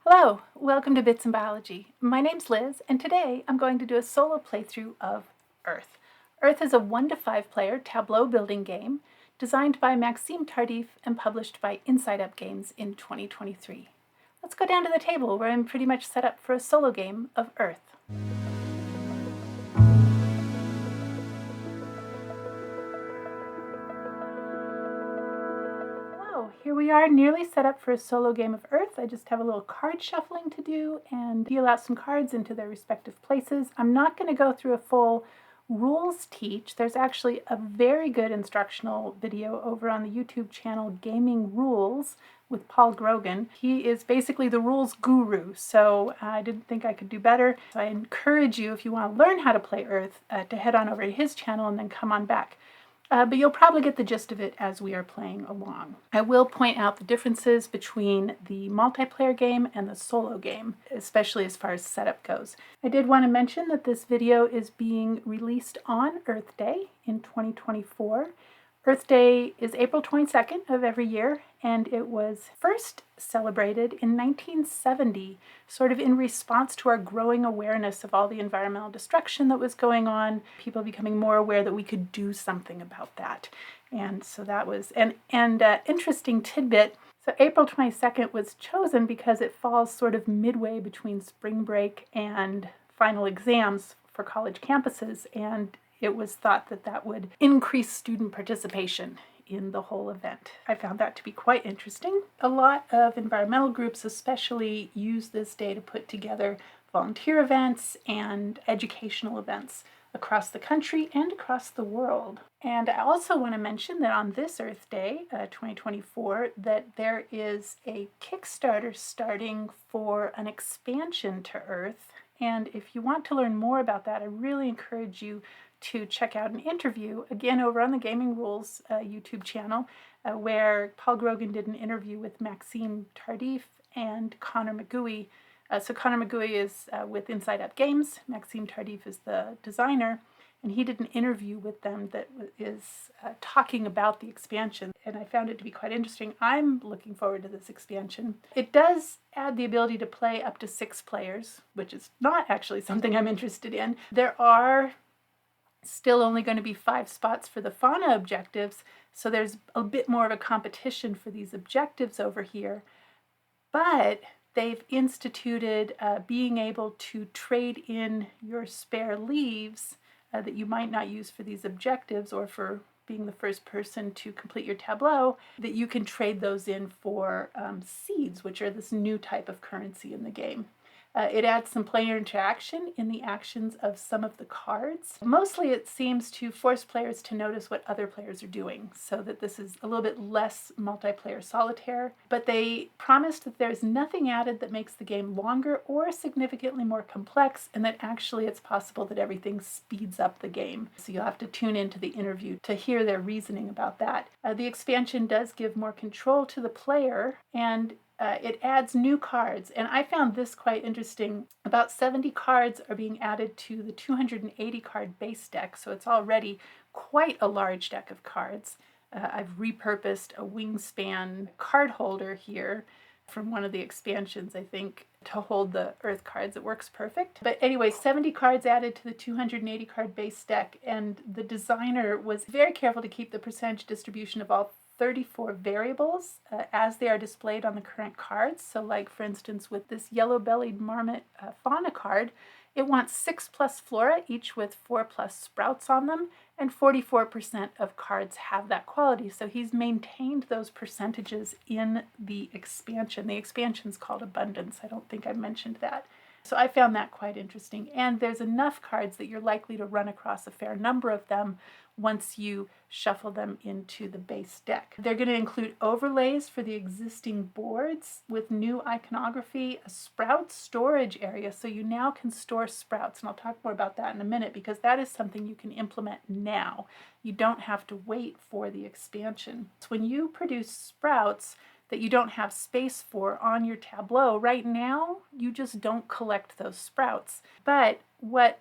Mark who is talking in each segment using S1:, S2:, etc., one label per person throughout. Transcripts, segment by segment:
S1: Hello, welcome to Bits and Biology. My name's Liz, and today I'm going to do a solo playthrough of Earth. Earth is a 1 to 5 player tableau building game designed by Maxime Tardif and published by Inside Up Games in 2023. Let's go down to the table where I'm pretty much set up for a solo game of Earth. Here we are, nearly set up for a solo game of Earth. I just have a little card shuffling to do and deal out some cards into their respective places. I'm not going to go through a full rules teach. There's actually a very good instructional video over on the YouTube channel Gaming Rules with Paul Grogan. He is basically the rules guru, so I didn't think I could do better. So I encourage you, if you want to learn how to play Earth, to head on over to his channel and then come on back. But you'll probably get the gist of it as we are playing along. I will point out the differences between the multiplayer game and the solo game, especially as far as setup goes. I did want to mention that this video is being released on Earth Day in 2024. Earth Day is April 22nd of every year, and it was first celebrated in 1970, sort of in response to our growing awareness of all the environmental destruction that was going on, people becoming more aware that we could do something about that. And so that was an interesting tidbit. So April 22nd was chosen because it falls sort of midway between spring break and final exams for college campuses, and it was thought that that would increase student participation in the whole event. I found that to be quite interesting. A lot of environmental groups especially use this day to put together volunteer events and educational events across the country and across the world. And I also want to mention that on this Earth Day, 2024, that there is a Kickstarter starting for an expansion to Earth. And if you want to learn more about that, I really encourage you to check out an interview, again over on the Gaming Rules YouTube channel, where Paul Grogan did an interview with Maxime Tardif and Connor McGooey. So Connor McGooey is with Inside Up Games, Maxime Tardif is the designer, and he did an interview with them that is talking about the expansion, and I found it to be quite interesting. I'm looking forward to this expansion. It does add the ability to play up to 6 players, which is not actually something I'm interested in. There are still only going to be 5 spots for the fauna objectives, so there's a bit more of a competition for these objectives over here. But they've instituted being able to trade in your spare leaves that you might not use for these objectives or for being the first person to complete your tableau, that you can trade those in for seeds, which are this new type of currency in the game. It adds some player interaction in the actions of some of the cards. Mostly it seems to force players to notice what other players are doing, so that this is a little bit less multiplayer solitaire. But they promised that there's nothing added that makes the game longer or significantly more complex, and that actually it's possible that everything speeds up the game. So you'll have to tune into the interview to hear their reasoning about that. The expansion does give more control to the player, and it adds new cards, and I found this quite interesting. About 70 cards are being added to the 280 card base deck, so it's already quite a large deck of cards. I've repurposed a Wingspan card holder here from one of the expansions, I think, to hold the Earth cards. It works perfect. But anyway, 70 cards added to the 280 card base deck, and the designer was very careful to keep the percentage distribution of all 34 variables as they are displayed on the current cards. So like, for instance, with this yellow-bellied marmot fauna card, it wants 6 plus flora, each with 4 plus sprouts on them, and 44% of cards have that quality. So he's maintained those percentages in the expansion. The expansion's called Abundance. I don't think I mentioned that. So I found that quite interesting. And there's enough cards that you're likely to run across a fair number of them once you shuffle them into the base deck. They're going to include overlays for the existing boards with new iconography, a sprout storage area, so you now can store sprouts, and I'll talk more about that in a minute because that is something you can implement now. You don't have to wait for the expansion. So when you produce sprouts that you don't have space for on your tableau, right now you just don't collect those sprouts. But what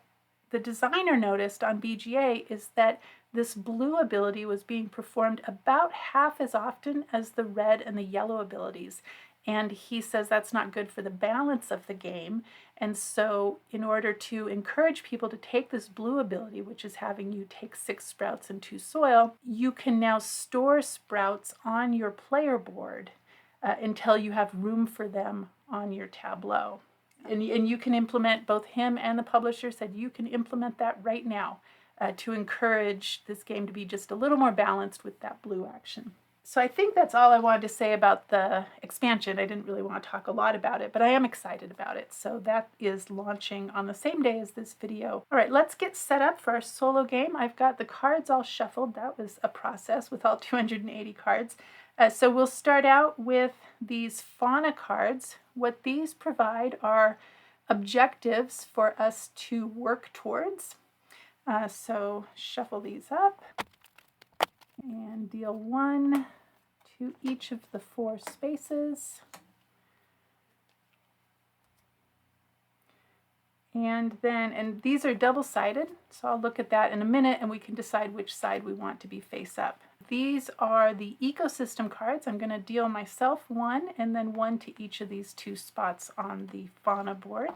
S1: the designer noticed on BGA is that this blue ability was being performed about half as often as the red and the yellow abilities. And he says that's not good for the balance of the game. And so in order to encourage people to take this blue ability, which is having you take 6 sprouts and 2 soil, you can now store sprouts on your player board until you have room for them on your tableau. And you can implement, both him and the publisher said you can implement that right now to encourage this game to be just a little more balanced with that blue action. So I think that's all I wanted to say about the expansion. I didn't really want to talk a lot about it, but I am excited about it. So that is launching on the same day as this video. All right, let's get set up for our solo game. I've got the cards all shuffled. That was a process with all 280 cards. So we'll start out with these fauna cards. What these provide are objectives for us to work towards. So shuffle these up and deal 1 to each of the 4 spaces. And these are double-sided, so I'll look at that in a minute and we can decide which side we want to be face up. These are the ecosystem cards. I'm going to deal myself 1 and then 1 to each of these 2 spots on the fauna board.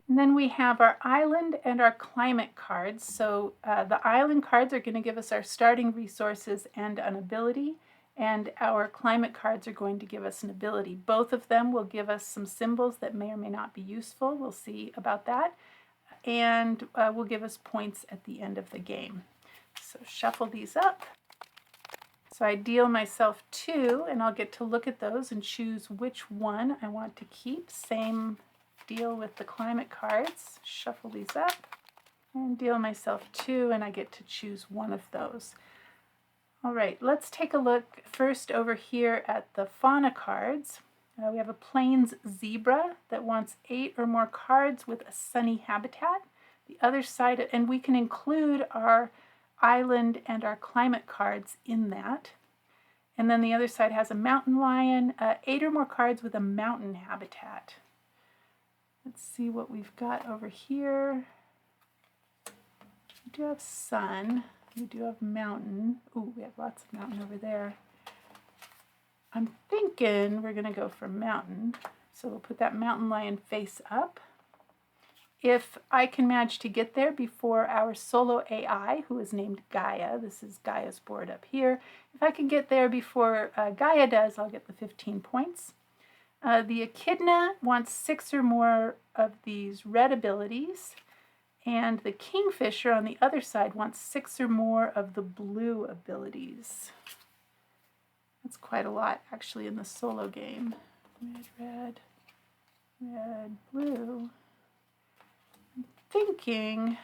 S1: And then we have our island and our climate cards. So the island cards are going to give us our starting resources and an ability, and our climate cards are going to give us an ability. Both of them will give us some symbols that may or may not be useful. We'll see about that. And will give us points at the end of the game. So shuffle these up. So I deal myself 2, and I'll get to look at those and choose which one I want to keep. Same deal with the climate cards. Shuffle these up and deal myself 2, and I get to choose one of those. All right, let's take a look first over here at the fauna cards. We have a plains zebra that wants 8 or more cards with a sunny habitat. The other side, and we can include our island and our climate cards in that. And then the other side has a mountain lion, 8 or more cards with a mountain habitat. Let's see what we've got over here. We do have sun. We do have mountain. Ooh, we have lots of mountain over there. I'm thinking we're going to go for mountain. So we'll put that mountain lion face up. If I can manage to get there before our solo AI, who is named Gaia, this is Gaia's board up here. If I can get there before Gaia does, I'll get the 15 points. The echidna wants 6 or more of these red abilities, and the kingfisher on the other side wants 6 or more of the blue abilities. That's quite a lot, actually, in the solo game. Red, red, blue. I'm thinking,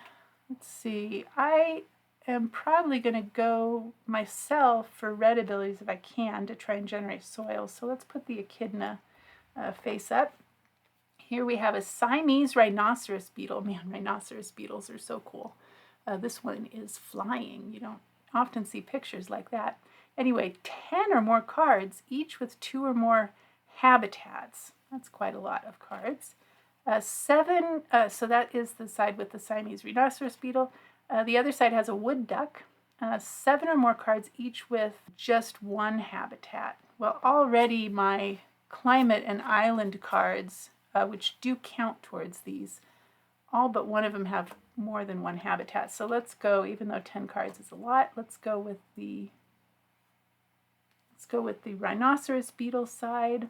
S1: let's see, I am probably going to go myself for red abilities if I can to try and generate soil. So let's put the echidna face up. Here we have a Siamese rhinoceros beetle. Man, rhinoceros beetles are so cool. This one is flying. You don't often see pictures like that. Anyway, 10 or more cards, each with 2 or more habitats. That's quite a lot of cards. 7, so that is the side with the Siamese rhinoceros beetle. The other side has a wood duck. 7 or more cards, each with just 1 habitat. Well, already my climate and island cards, which do count towards these, all but one of them have more than 1 habitat. So let's go, even though 10 cards is a lot, let's go with the rhinoceros beetle side.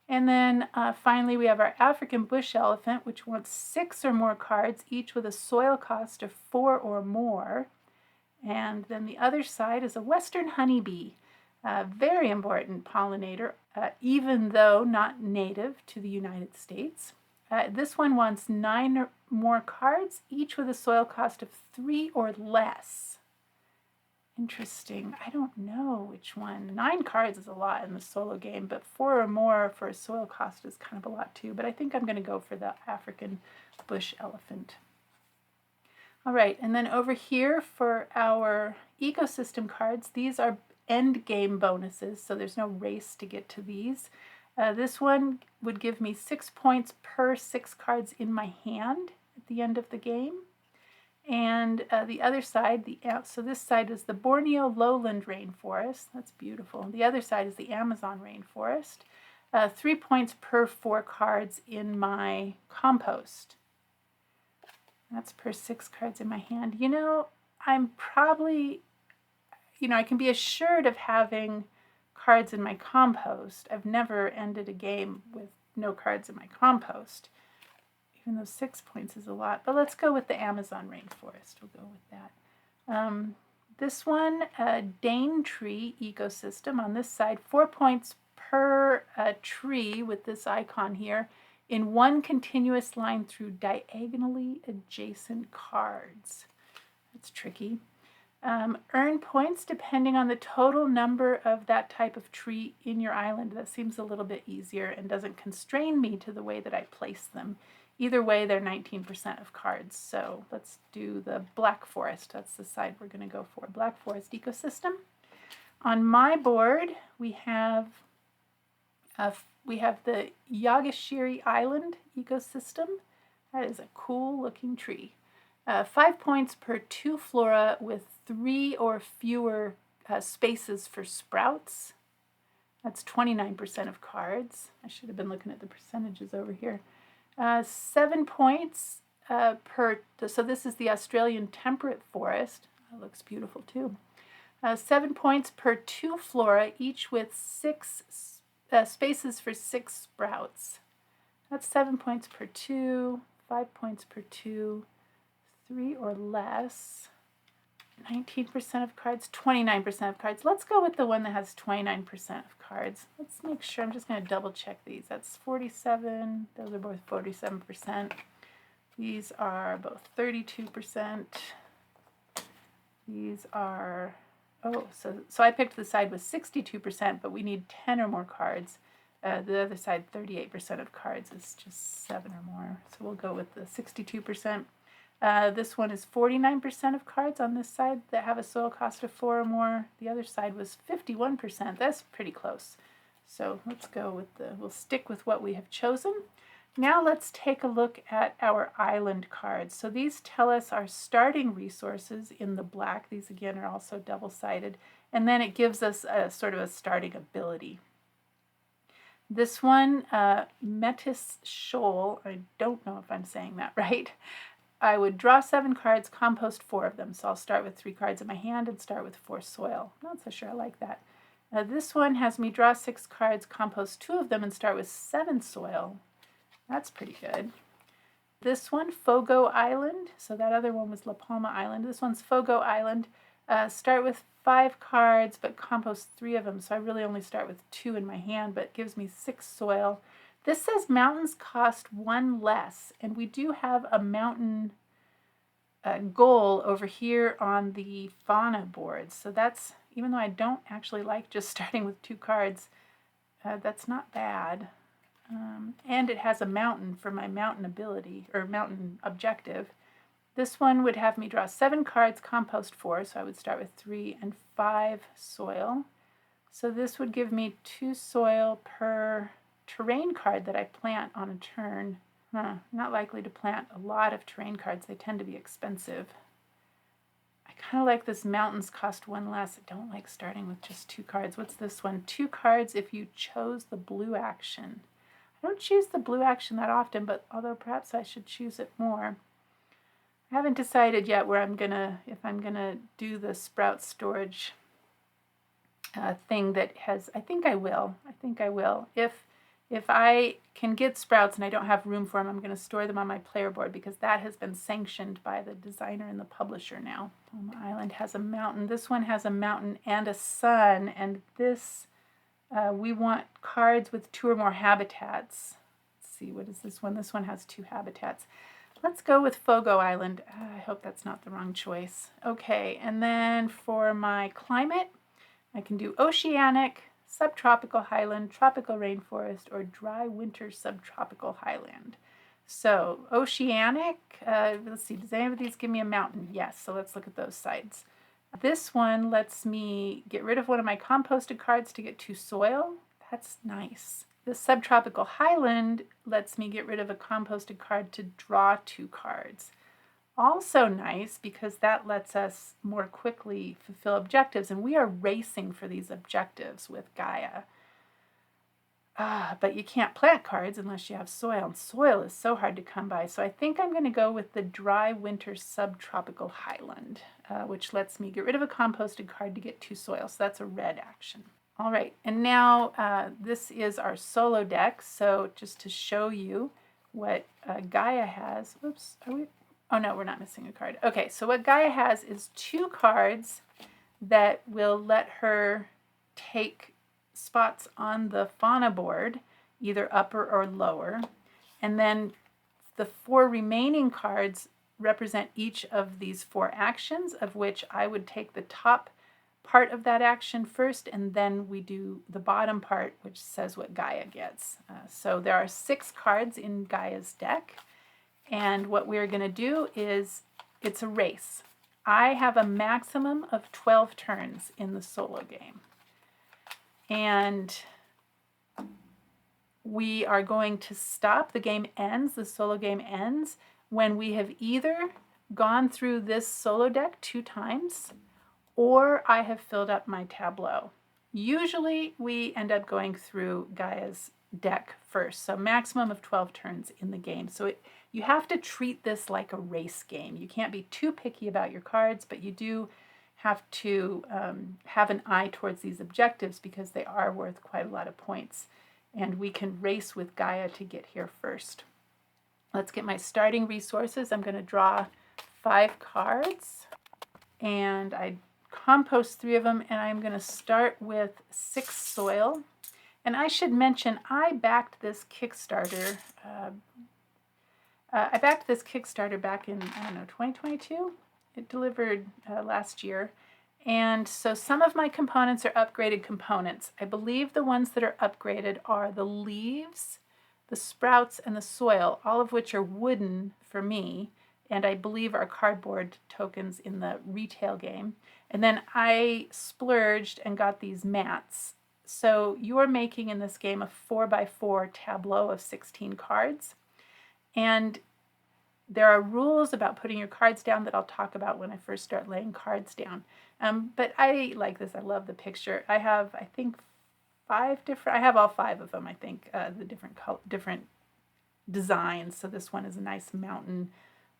S1: And then finally we have our African bush elephant, which wants 6 or more cards, each with a soil cost of 4 or more. And then the other side is a western honeybee, a very important pollinator, even though not native to the United States. This one wants 9 or more cards, each with a soil cost of 3 or less. Interesting. I don't know which one. 9 cards is a lot in the solo game, but 4 or more for a soil cost is kind of a lot too. But I think I'm going to go for the African bush elephant. All right, and then over here for our ecosystem cards, these are end game bonuses, so there's no race to get to these. This one would give me 6 points per 6 cards in my hand at the end of the game. And the other side, so this side is the Borneo lowland rainforest. That's beautiful. The other side is the Amazon rainforest. 3 points per 4 cards in my compost. That's per 6 cards in my hand. You know, I'm probably, I can be assured of having cards in my compost. I've never ended a game with no cards in my compost. Even though 6 points is a lot. But let's go with the Amazon rainforest. We'll go with that. This one, Dane tree ecosystem. On this side, 4 points per tree with this icon here in one continuous line through diagonally adjacent cards. That's tricky. Earn points depending on the total number of that type of tree in your island. That seems a little bit easier and doesn't constrain me to the way that I place them. Either way, they're 19% of cards. So let's do the Black Forest. That's the side we're going to go for. Black Forest ecosystem. On my board, we have the Yagashiri Island ecosystem. That is a cool looking tree. 5 points per 2 flora with 3 or fewer spaces for sprouts. That's 29% of cards. I should have been looking at the percentages over here. 7 points so this is the Australian temperate forest. That looks beautiful too. 7 points per 2 flora, each with 6 spaces for 6 sprouts. That's 7 points per 2, 5 points per 2, 3 or less. 19% of cards, 29% of cards. Let's go with the one that has 29% of cards. Let's make sure. I'm just going to double check these. That's 47. Those are both 47%. These are both 32%. These are, so I picked the side with 62%, but we need 10 or more cards. The other side, 38% of cards is just 7 or more. So we'll go with the 62%. This one is 49% of cards on this side that have a soil cost of 4 or more. The other side was 51%. That's pretty close. So let's go with we'll stick with what we have chosen. Now let's take a look at our island cards. So these tell us our starting resources in the black. These again are also double-sided. And then it gives us a sort of a starting ability. This one, Metis Shoal, I don't know if I'm saying that right. I would draw 7 cards, compost 4 of them. So I'll start with 3 cards in my hand and start with 4 soil. Not so sure I like that. This one has me draw 6 cards, compost 2 of them, and start with 7 soil. That's pretty good. This one, Fogo Island. So that other one was La Palma Island. This one's Fogo Island. Start with 5 cards, but compost 3 of them. So I really only start with 2 in my hand, but it gives me 6 soil. This says mountains cost 1 less, and we do have a mountain goal over here on the fauna board. So that's, even though I don't actually like just starting with 2 cards, that's not bad. And it has a mountain for my mountain ability, or mountain objective. This one would have me draw 7 cards, compost 4, so I would start with 3 and 5 soil. So this would give me 2 soil per terrain card that I plant on a turn. Not likely to plant a lot of terrain cards. They tend to be expensive. I kind of like this mountains cost 1 less. I don't like starting with just 2 cards. What's this one? 2 cards if you chose the blue action. I don't choose the blue action that often, but although perhaps I should choose it more. I haven't decided yet where if I'm gonna do the sprout storage thing that has, I think I will. If I can get sprouts and I don't have room for them, I'm going to store them on my player board because that has been sanctioned by the designer and the publisher now. My island has a mountain. This one has a mountain and a sun, and this, we want cards with 2 or more habitats. Let's see, what is this one? This one has 2 habitats. Let's go with Fogo Island. I hope that's not the wrong choice. Okay, and then for my climate, I can do oceanic, subtropical highland, tropical rainforest, or dry winter subtropical highland. So oceanic, let's see, does any of these give me a mountain? Yes, so let's look at those sides. This one lets me get rid of one of my composted cards to get 2 soil. That's nice. The subtropical highland lets me get rid of a composted card to draw 2 cards. Also nice because that lets us more quickly fulfill objectives, and we are racing for these objectives with Gaia. But you can't plant cards unless you have soil, and soil is so hard to come by. So I think I'm going to go with the dry winter subtropical highland, which lets me get rid of a composted card to get 2 soil. So that's a red action. All right, and now this is our solo deck. So just to show you what Gaia has. Oops, are we? Oh no, we're not missing a card. Okay, so what Gaia has is 2 cards that will let her take spots on the fauna board, either upper or lower. And then the 4 remaining cards represent each of these 4 actions, of which I would take the top part of that action first, and then we do the bottom part, which says what Gaia gets. So there are 6 cards in Gaia's deck, and what we're going to do is, it's a race. I have a maximum of 12 turns in the solo game. And we are going to stop. The game ends, the solo game ends, when we have either gone through this solo deck 2 times, or I have filled up my tableau. Usually we end up going through Gaia's deck first, so maximum of 12 turns in the game. So you have to treat this like a race game. You can't be too picky about your cards, but you do have to have an eye towards these objectives because they are worth quite a lot of points. And we can race with Gaia to get here first. Let's get my starting resources. I'm going to draw 5 cards, and I compost 3 of them, and I'm going to start with 6 soil. And I should mention, I backed this Kickstarter. I backed this Kickstarter back in, 2022. It delivered last year. And so some of my components are upgraded components. I believe the ones that are upgraded are the leaves, the sprouts, and the soil, all of which are wooden for me, and I believe are cardboard tokens in the retail game. And then I splurged and got these mats. So you're making in this game a 4x4 tableau of 16 cards. And there are rules about putting your cards down that I'll talk about when I first start laying cards down. But I like this. I love the picture. I have, I think, 5 different, I have all 5 of them, I think, the different designs. So this one is a nice mountain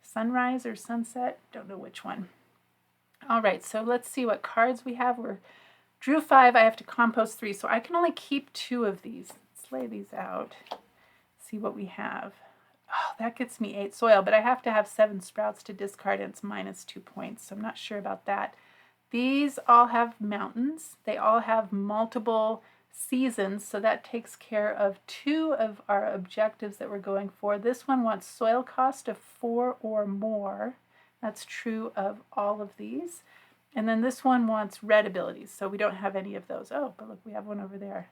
S1: sunrise or sunset. Don't know which one. All right, so let's see what cards we have. We drew 5. I have to compost 3, so I can only keep 2 of these. Let's lay these out, see what we have. Oh, that gets me 8 soil, but I have to have 7 sprouts to discard, and it's minus 2 points, so I'm not sure about that. These all have mountains. They all have multiple seasons, so that takes care of 2 of our objectives that we're going for. This one wants soil cost of 4 or more. That's true of all of these. And then this one wants red abilities, so we don't have any of those. Oh, but look, we have one over there.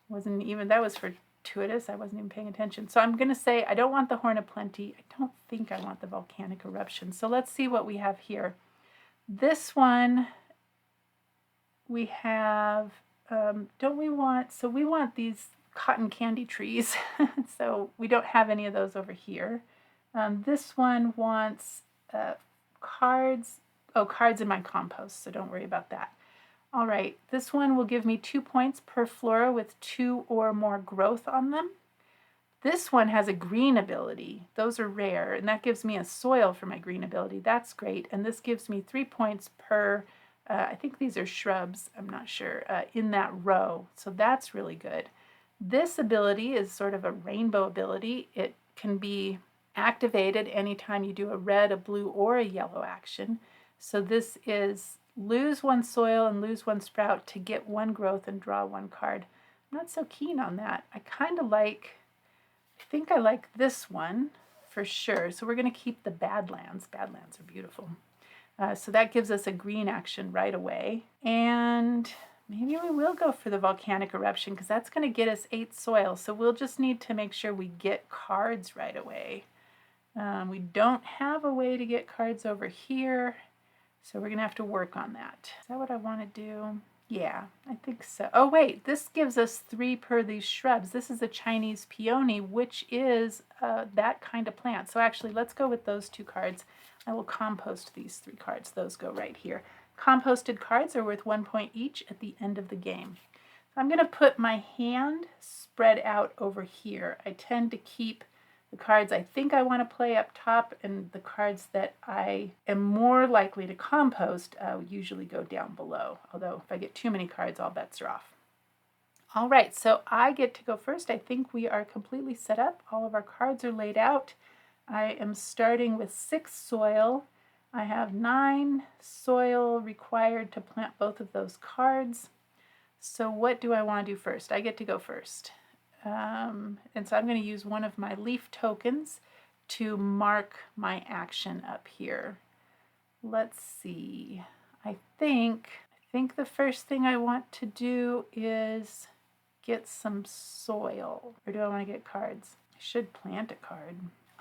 S1: Wasn't even, that was fortuitous. I wasn't even paying attention. So I'm going to say I don't want the Horn of Plenty. I don't think I want the volcanic eruption. So let's see what we have here. This one, we have, don't we want, so we want these cotton candy trees. So we don't have any of those over here. This one wants cards. Oh, cards in my compost, so don't worry about that. All right, this one will give me 2 points per flora with 2 or more growth on them. This one has a green ability. Those are rare, and that gives me a soil for my green ability. That's great. And this gives me 3 points per, I think these are shrubs, I'm not sure, in that row. So that's really good. This ability is sort of a rainbow ability. It can be activated anytime you do a red, a blue, or a yellow action. So this is lose 1 soil and lose 1 sprout to get 1 growth and draw 1 card. I'm not so keen on that. I kind of like, I think I like this one for sure. So we're going to keep the Badlands. Badlands are beautiful. So that gives us a green action right away. And maybe we will go for the volcanic eruption because that's going to get us 8 soil. So we'll just need to make sure we get cards right away. We don't have a way to get cards over here. So we're going to have to work on that. Is that what I want to do? Yeah, I think so. Oh, wait, this gives us 3 per these shrubs. This is a Chinese peony, which is that kind of plant. So actually, let's go with those 2 cards. I will compost these 3 cards. Those go right here. Composted cards are worth 1 point each at the end of the game. So I'm going to put my hand spread out over here. I tend to keep the cards I think I want to play up top, and the cards that I am more likely to compost usually go down below. Although if I get too many cards, all bets are off. All right, so I get to go first. I think we are completely set up. All of our cards are laid out. I am starting with 6 soil. I have 9 soil required to plant both of those cards. So what do I want to do first? I get to go first. And so I'm going to use one of my leaf tokens to mark my action up here. Let's see. I think the first thing I want to do is get some soil. Or do I want to get cards? I should plant a card.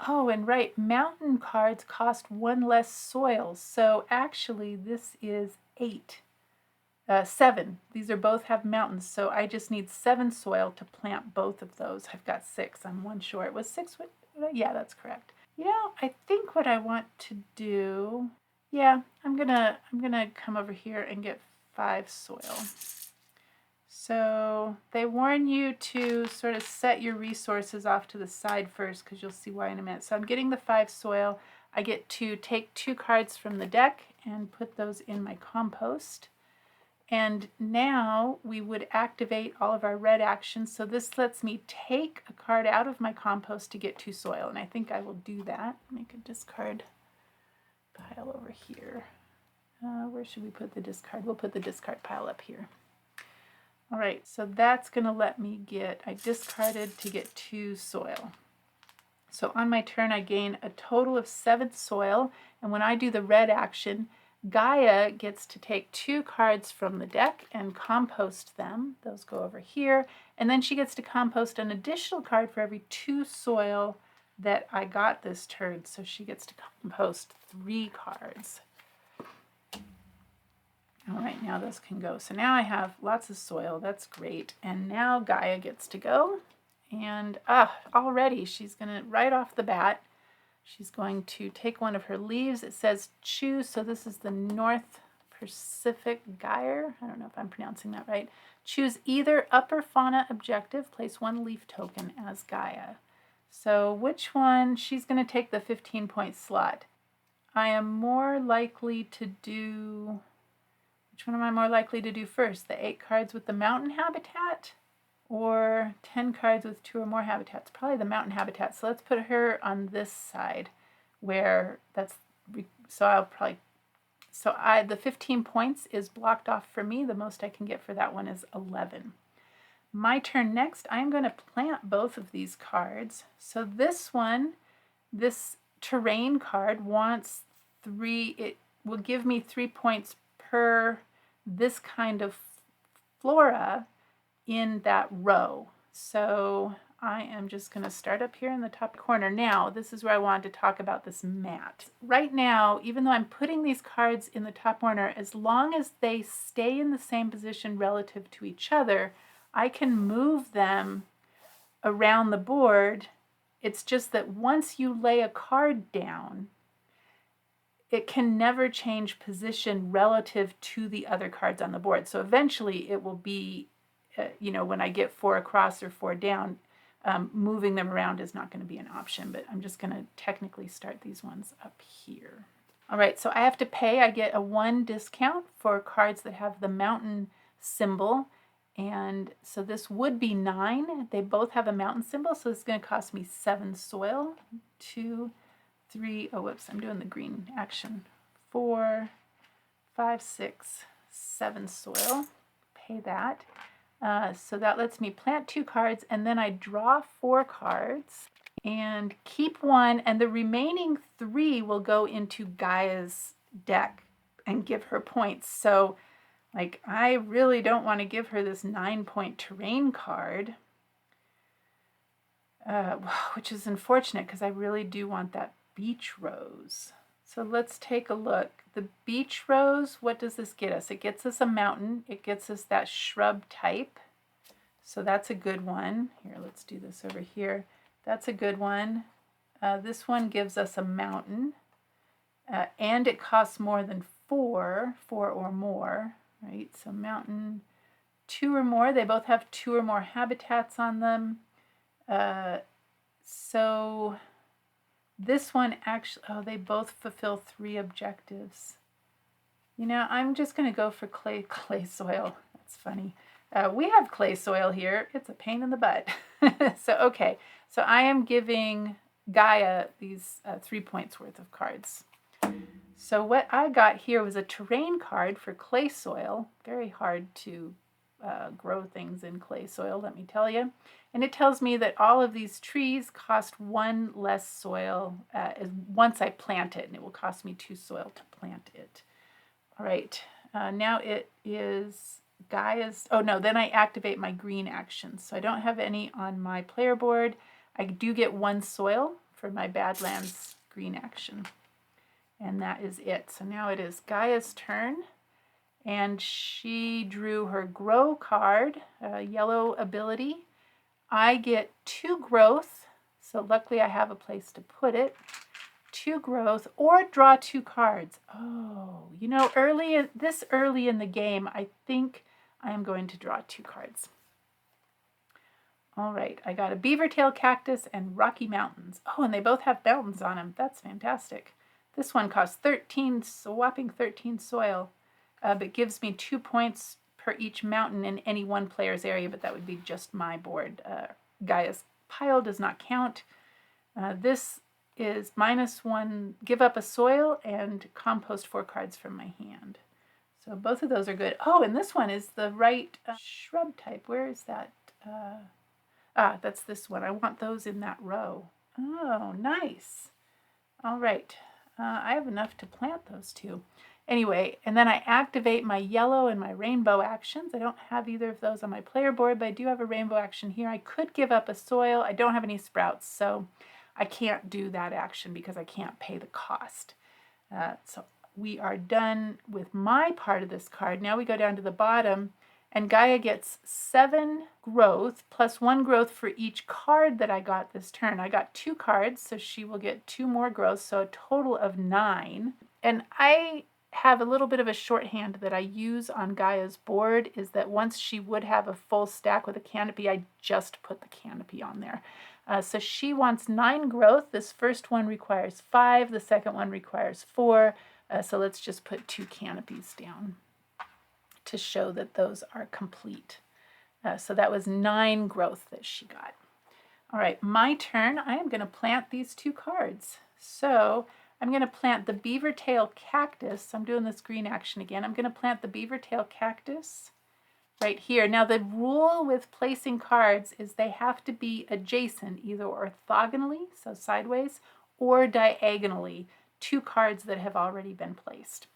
S1: Oh, and right, mountain cards cost 1 less soil. So actually this is 7. These are both have mountains, so I just need 7 soil to plant both of those. I've got 6. I'm 1 short. Was 6? Yeah, that's correct. You know, I think what I want to do, yeah, I'm gonna come over here and get 5 soil. So they warn you to sort of set your resources off to the side first, because you'll see why in a minute. So I'm getting the 5 soil. I get to take 2 cards from the deck and put those in my compost. And now we would activate all of our red actions. So this lets me take a card out of my compost to get 2 soil. And I think I will do that. Make a discard pile over here. Where should we put the discard? We'll put the discard pile up here. All right, so that's going to let me get, I discarded to get 2 soil. So on my turn, I gain a total of 7 soil. And when I do the red action, Gaia gets to take 2 cards from the deck and compost them. Those go over here. And then she gets to compost an additional card for every 2 soil that I got this turn. So she gets to compost 3 cards. All right, now those can go. So now I have lots of soil. That's great. And now Gaia gets to go. And already she's going to, right off the bat, she's going to take one of her leaves. It says choose. So this is the North Pacific Gaia. I don't know if I'm pronouncing that right. Choose either upper fauna objective. Place 1 leaf token as Gaia. So which one? She's going to take the 15-point slot. I am more likely to do... Which one am I more likely to do first? The 8 cards with the mountain habitat or 10 cards with 2 or more habitats? Probably the mountain habitat. So let's put her on this side where that's, so I'll probably, the 15 points is blocked off for me. The most I can get for that one is 11. My turn next. I'm going to plant both of these cards. So this one, this terrain card wants 3, it will give me 3 points per this kind of flora in that row. So I am just going to start up here in the top corner. Now, this is where I wanted to talk about this mat. Right now, even though I'm putting these cards in the top corner, as long as they stay in the same position relative to each other, I can move them around the board. It's just that once you lay a card down, it can never change position relative to the other cards on the board. So eventually it will be, when I get 4 across or 4 down, moving them around is not going to be an option, but I'm just going to technically start these ones up here. All right, so I have to pay. I get a 1 discount for cards that have the mountain symbol. And so this would be 9. They both have a mountain symbol, so it's going to cost me 7 soil. 2, 3, oh whoops, I'm doing the green action. 4, 5, 6, 7 soil. Pay that. So that lets me plant 2 cards, and then I draw 4 cards and keep 1, and the remaining 3 will go into Gaia's deck and give her points. So like, I really don't want to give her this 9-point terrain card, which is unfortunate because I really do want that beach rose. So let's take a look. The beach rose, what does this get us? It gets us a mountain. It gets us that shrub type. So that's a good one. Here, let's do this over here. That's a good one. This one gives us a mountain. and it costs more than 4 or more, right? So mountain 2 or more, they both have 2 or more habitats on them. So this one actually, oh, they both fulfill 3 objectives. You know, I'm just going to go for clay soil. That's funny. We have clay soil here. It's a pain in the butt. So, okay. So I am giving Gaia these 3 points worth of cards. So what I got here was a terrain card for clay soil. Very hard to grow things in clay soil, let me tell you. And it tells me that all of these trees cost 1 less soil once I plant it, and it will cost me 2 soil to plant it. All right, now it is Gaia's, oh no, then I activate my green actions. So I don't have any on my player board. I do get 1 soil for my Badlands green action. And that is it. So now it is Gaia's turn. And she drew her grow card, yellow ability. I get 2 growth. So luckily I have a place to put it. 2 growth, or draw 2 cards. Oh, you know, early in the game, I think I am going to draw 2 cards. All right, I got a beaver tail cactus and Rocky Mountains. Oh, and they both have mountains on them. That's fantastic. This one costs 13, so whopping 13 soil, but gives me 2 points per each mountain in any one player's area, but that would be just my board. Gaia's pile does not count. This is -1, give up a soil, and compost 4 cards from my hand. So both of those are good. Oh, and this one is the right shrub type. Where is that? That's this one. I want those in that row. Oh, nice. All right. I have enough to plant those 2. Anyway, and then I activate my yellow and my rainbow actions. I don't have either of those on my player board, but I do have a rainbow action here. I could give up a soil. I don't have any sprouts, so I can't do that action because I can't pay the cost. So we are done with my part of this card. Now we go down to the bottom, and Gaia gets 7 growth plus 1 growth for each card that I got this turn. I got 2 cards, so she will get 2 more growth, so a total of 9. And I have a little bit of a shorthand that I use on Gaia's board, is that once she would have a full stack with a canopy, I just put the canopy on there. So she wants 9 growth. This first one requires 5. The second one requires 4. So let's just put 2 canopies down to show that those are complete. So that was 9 growth that she got. All right, my turn. I am going to plant these 2 cards. So I'm going to plant the beaver tail cactus. I'm doing this green action again. I'm going to plant the beaver tail cactus right here. Now the rule with placing cards is they have to be adjacent, either orthogonally, so sideways, or diagonally, 2 cards that have already been placed.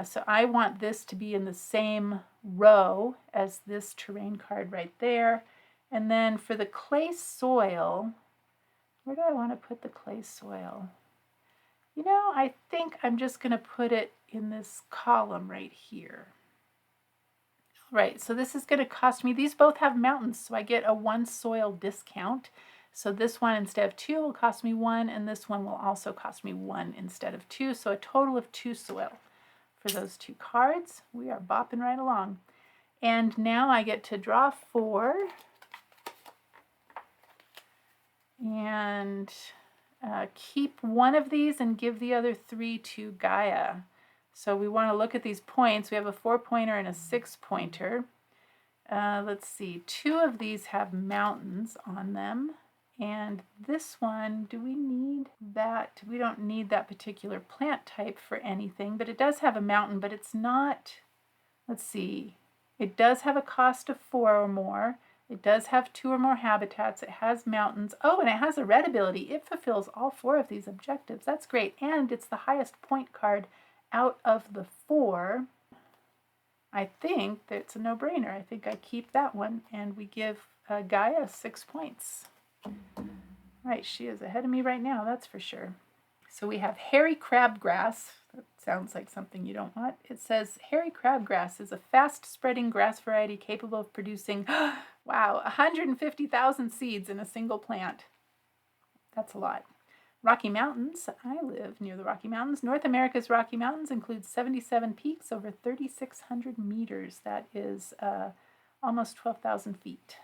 S1: So I want this to be in the same row as this terrain card right there. And then for the clay soil, where do I want to put the clay soil? You know, I think I'm just going to put it in this column right here. Right, so this is going to cost me, these both have mountains, so I get a 1 soil discount. So this one instead of 2 will cost me 1, and this one will also cost me 1 instead of 2. So a total of 2 soil for those 2 cards. We are bopping right along. And now I get to draw 4. And keep 1 of these and give the other 3 to Gaia. So we want to look at these points. We have a 4-pointer and a 6-pointer. Let's see, 2 of these have mountains on them. And this one, do we need that? We don't need that particular plant type for anything, but it does have a mountain, but it's not, let's see, it does have a cost of 4 or more. It does have 2 or more habitats. It has mountains. Oh, and it has a red ability. It fulfills all 4 of these objectives. That's great. And it's the highest point card out of the 4. I think that's a no-brainer. I think I keep that one, and we give Gaia 6 points. Right, she is ahead of me right now, that's for sure. So we have hairy crabgrass. That sounds like something you don't want. It says hairy crabgrass is a fast-spreading grass variety capable of producing, wow, 150,000 seeds in a single plant. That's a lot. Rocky Mountains. I live near the Rocky Mountains. North America's Rocky Mountains includes 77 peaks over 3,600 meters. That is almost 12,000 feet.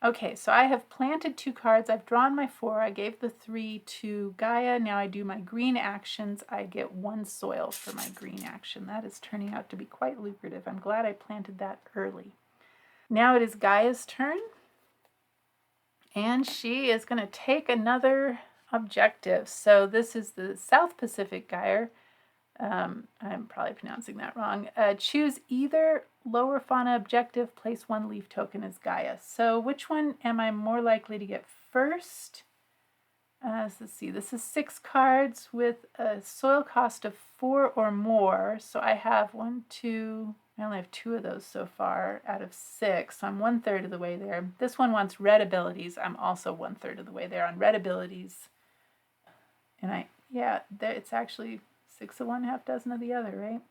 S1: Okay, so I have planted 2 cards. I've drawn my 4. I gave the 3 to Gaia. Now I do my green actions. I get 1 soil for my green action. That is turning out to be quite lucrative. I'm glad I planted that early. Now it is Gaia's turn. And she is going to take another objective. So this is the South Pacific Gaia. I'm probably pronouncing that wrong. Choose either lower fauna objective, place 1 leaf token as Gaia. So which one am I more likely to get first? Let's see, this is 6 cards with a soil cost of 4 or more. So I have 1, 2, I only have 2 of those so far out of 6. So I'm 1/3 of the way there. This one wants red abilities. I'm also 1/3 of the way there on red abilities. And it's actually 6 of one, half dozen of the other, right?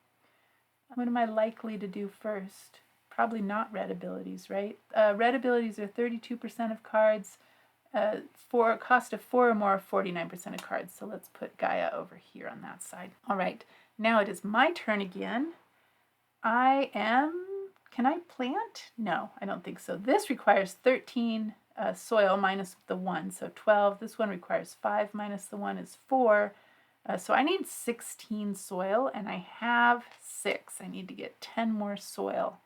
S1: What am I likely to do first? Probably not red abilities, right? Red abilities are 32% of cards. For a cost of 4 or more, 49% of cards. So let's put Gaia over here on that side. All right, now it is my turn again. Can I plant? No, I don't think so. This requires 13 soil minus the 1, so 12. This one requires 5 minus the 1 is 4. So I need 16 soil, and I have 6. I need to get 10 more soil.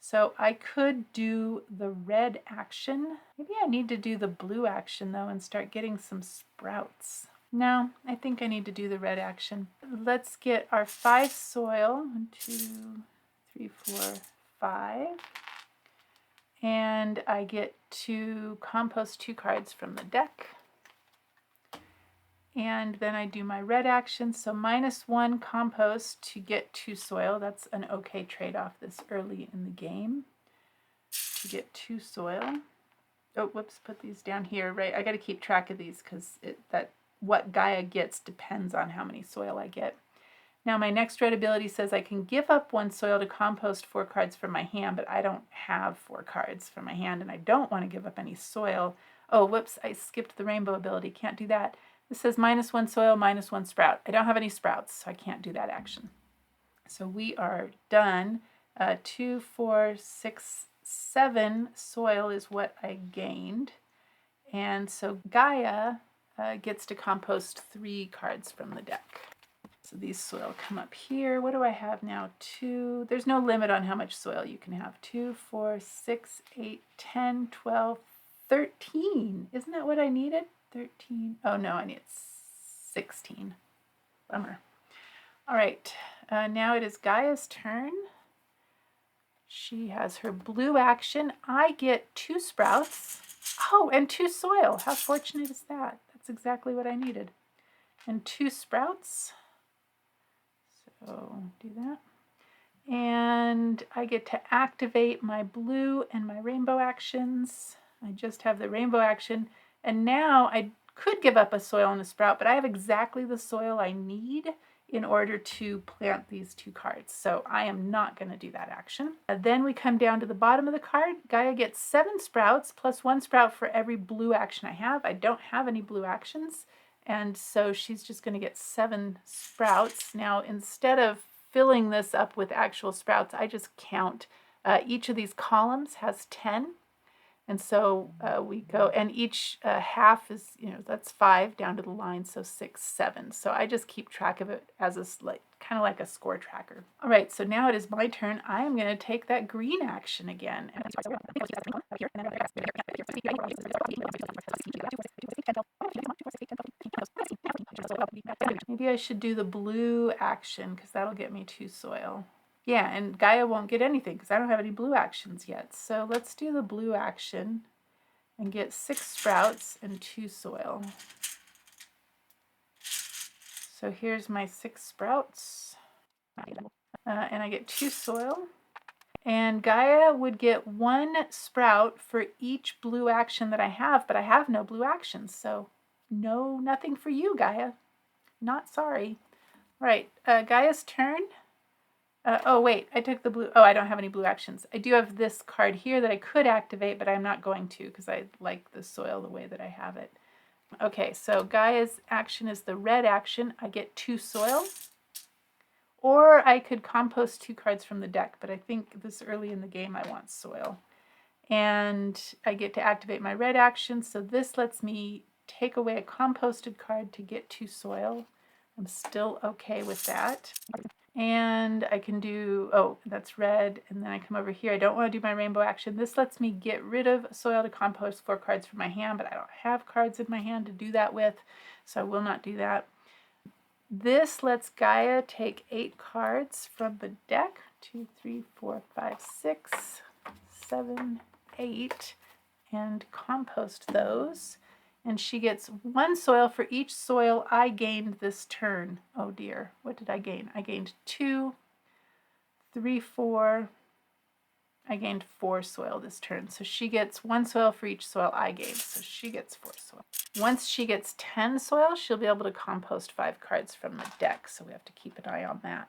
S1: So I could do the red action. Maybe I need to do the blue action, though, and start getting some sprouts. No, I think I need to do the red action. Let's get our 5 soil. 1, 2, 3, 4, 5. And I get to compost 2 cards from the deck. And then I do my red action, so -1 compost to get 2 soil. That's an okay trade-off this early in the game to get 2 soil. Oh, whoops, put these down here, right? I got to keep track of these because what Gaia gets depends on how many soil I get. Now my next red ability says I can give up 1 soil to compost 4 cards from my hand, but I don't have 4 cards from my hand, and I don't want to give up any soil. Oh, whoops, I skipped the rainbow ability. Can't do that. This says -1 soil, -1 sprout. I don't have any sprouts, so I can't do that action. So we are done. 2, 4, 6, 7 soil is what I gained. And so Gaia gets to compost 3 cards from the deck. So these soil come up here. What do I have now? 2. There's no limit on how much soil you can have. 2, 4, 6, 8, 10, 12, 13. Isn't that what I needed? 13. Oh no, I need 16. Bummer. All right, now it is Gaia's turn. She has her blue action. I get 2 sprouts. Oh, and 2 soil. How fortunate is that? That's exactly what I needed. And 2 sprouts. So do that. And I get to activate my blue and my rainbow actions. I just have the rainbow action. And now I could give up a soil and a sprout, but I have exactly the soil I need in order to plant these 2 cards. So I am not going to do that action. Then we come down to the bottom of the card. Gaia gets 7 sprouts plus 1 sprout for every blue action I have. I don't have any blue actions, and so she's just going to get 7 sprouts. Now, instead of filling this up with actual sprouts, I just count. Each of these columns has 10. And so we go, and each half is, that's 5 down to the line, so 6, 7. So I just keep track of it as kind of like a score tracker. All right, so now it is my turn. I am going to take that green action again. Maybe I should do the blue action because that'll get me 2 soil. Yeah, and Gaia won't get anything because I don't have any blue actions yet. So let's do the blue action and get 6 sprouts and 2 soil. So here's my 6 sprouts. And I get 2 soil. And Gaia would get 1 sprout for each blue action that I have, but I have no blue actions. So nothing for you, Gaia. Not sorry. All right, Gaia's turn. Oh, wait, I took the blue. Oh, I don't have any blue actions. I do have this card here that I could activate, but I'm not going to because I like the soil the way that I have it. Okay, so Gaia's action is the red action. I get 2 soil. Or I could compost 2 cards from the deck, but I think this early in the game I want soil. And I get to activate my red action, so this lets me take away a composted card to get 2 soil. I'm still okay with that. And I can do, oh, that's red, and then I come over here. I don't want to do my rainbow action. This lets me get rid of soil to compost 4 cards from my hand, but I don't have cards in my hand to do that with, so I will not do that. This lets Gaia take 8 cards from the deck. 2, 3, 4, 5, 6, 7, 8, and compost those. And she gets 1 soil for each soil I gained this turn. Oh dear, what did I gain? I gained 2, 3, 4. I gained 4 soil this turn. So she gets 1 soil for each soil I gained. So she gets 4 soil. Once she gets 10 soil, she'll be able to compost 5 cards from the deck. So we have to keep an eye on that.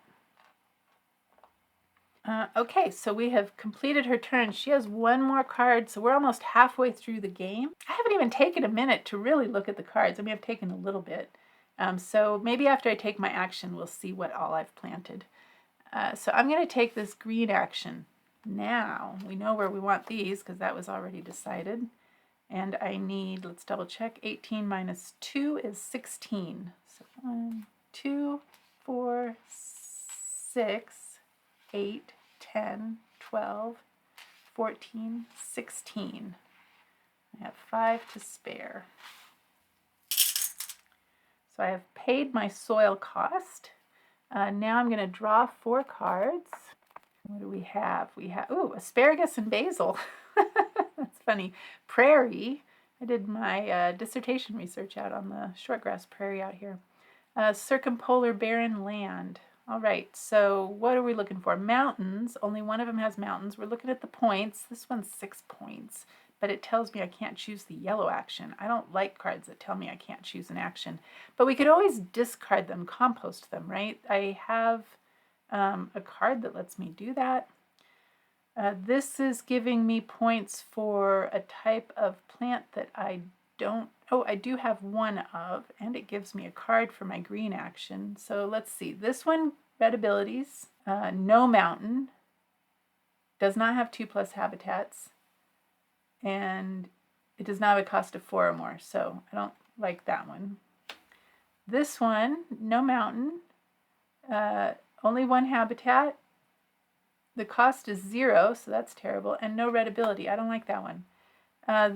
S1: Okay, so we have completed her turn. She has 1 more card, so we're almost halfway through the game. I haven't even taken a minute to really look at the cards. I mean, I've taken a little bit. So maybe after I take my action, we'll see what all I've planted. So I'm going to take this green action now. We know where we want these because that was already decided. And I need, let's double check, 18 minus 2 is 16. So 1, 2, 4, 6, 8, 10, 12, 14, 16. I have 5 to spare. So I have paid my soil cost. Now I'm going to draw 4 cards. What do we have? We have, ooh, asparagus and basil. That's funny. Prairie. I did my dissertation research out on the shortgrass prairie out here. Circumpolar barren land. All right, so what are we looking for? Mountains. Only one of them has mountains. We're looking at the points. This one's 6 points, but it tells me I can't choose the yellow action. I don't like cards that tell me I can't choose an action, but we could always discard them, compost them, right? I have a card that lets me do that. This is giving me points for a type of plant that I don't, oh, I do have 1 of, and it gives me a card for my green action. So let's see, this one, red abilities, no mountain, does not have 2+ habitats, and it does not have a cost of 4 or more, so I don't like that one. This one, no mountain, only 1 habitat, the cost is 0, so that's terrible, and no red ability. I don't like that one.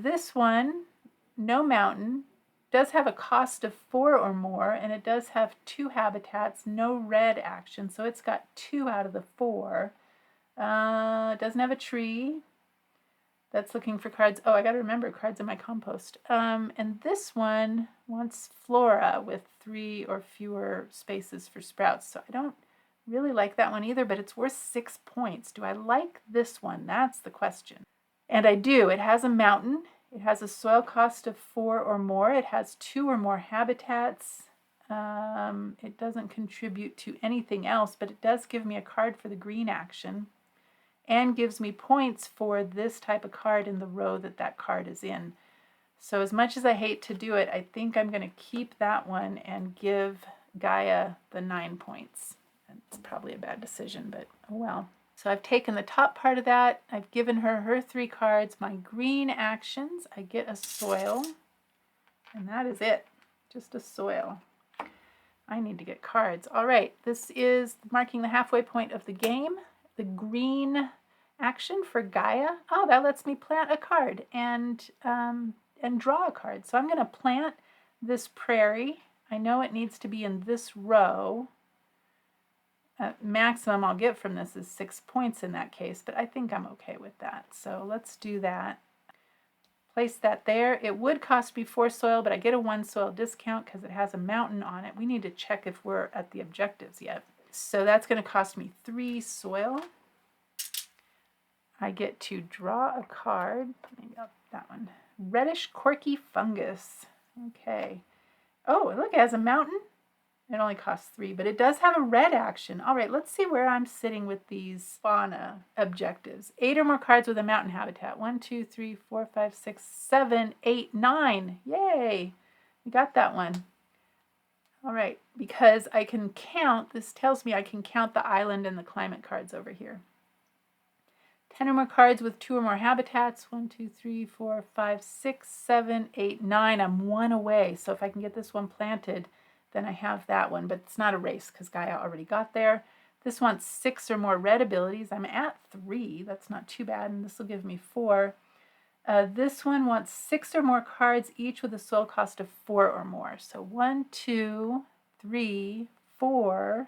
S1: This one, no mountain, does have a cost of 4 or more, and it does have 2 habitats, no red action, so it's got 2 out of the 4. Doesn't have a tree. That's looking for cards. Oh, I got to remember cards in my compost. And this one wants flora with 3 or fewer spaces for sprouts, so I don't really like that one either, but it's worth 6 points. Do I like this one? That's the question. And I do. It has a mountain. It has a soil cost of 4 or more. It has 2 or more habitats. It doesn't contribute to anything else, but it does give me a card for the green action and gives me points for this type of card in the row that that card is in. So as much as I hate to do it, I think I'm going to keep that one and give Gaia the 9 points. It's probably a bad decision, but oh well. So I've taken the top part of that. I've given her her 3 cards. My green actions, I get a soil, and that is it. Just a soil. I need to get cards. All right, this is marking the halfway point of the game. The green action for Gaia. Oh, that lets me plant a card and draw a card. So I'm going to plant this prairie. I know it needs to be in this row. Maximum I'll get from this is 6 points in that case, but I think I'm okay with that. So let's do that. Place that there. It would cost me 4 soil, but I get a 1 soil discount because it has a mountain on it. We need to check if we're at the objectives yet. So that's going to cost me 3 soil. I get to draw a card. Maybe that one. Reddish corky fungus. Okay. Oh, look, it has a mountain. It only costs 3, but it does have a red action. All right, let's see where I'm sitting with these fauna objectives. 8 or more cards with a mountain habitat. 1, 2, 3, 4, 5, 6, 7, 8, 9. Yay! We got that one. All right, because I can count, this tells me I can count the island and the climate cards over here. 10 or more cards with 2 or more habitats. 1, 2, 3, 4, 5, 6, 7, 8, 9. I'm 1 away. So if I can get this one planted, then I have that one. But it's not a race because Gaia already got there. This wants 6 or more red abilities. I'm at 3. That's not too bad. And this will give me 4. This one wants 6 or more cards, each with a soil cost of 4 or more. So 1, 2, 3, 4,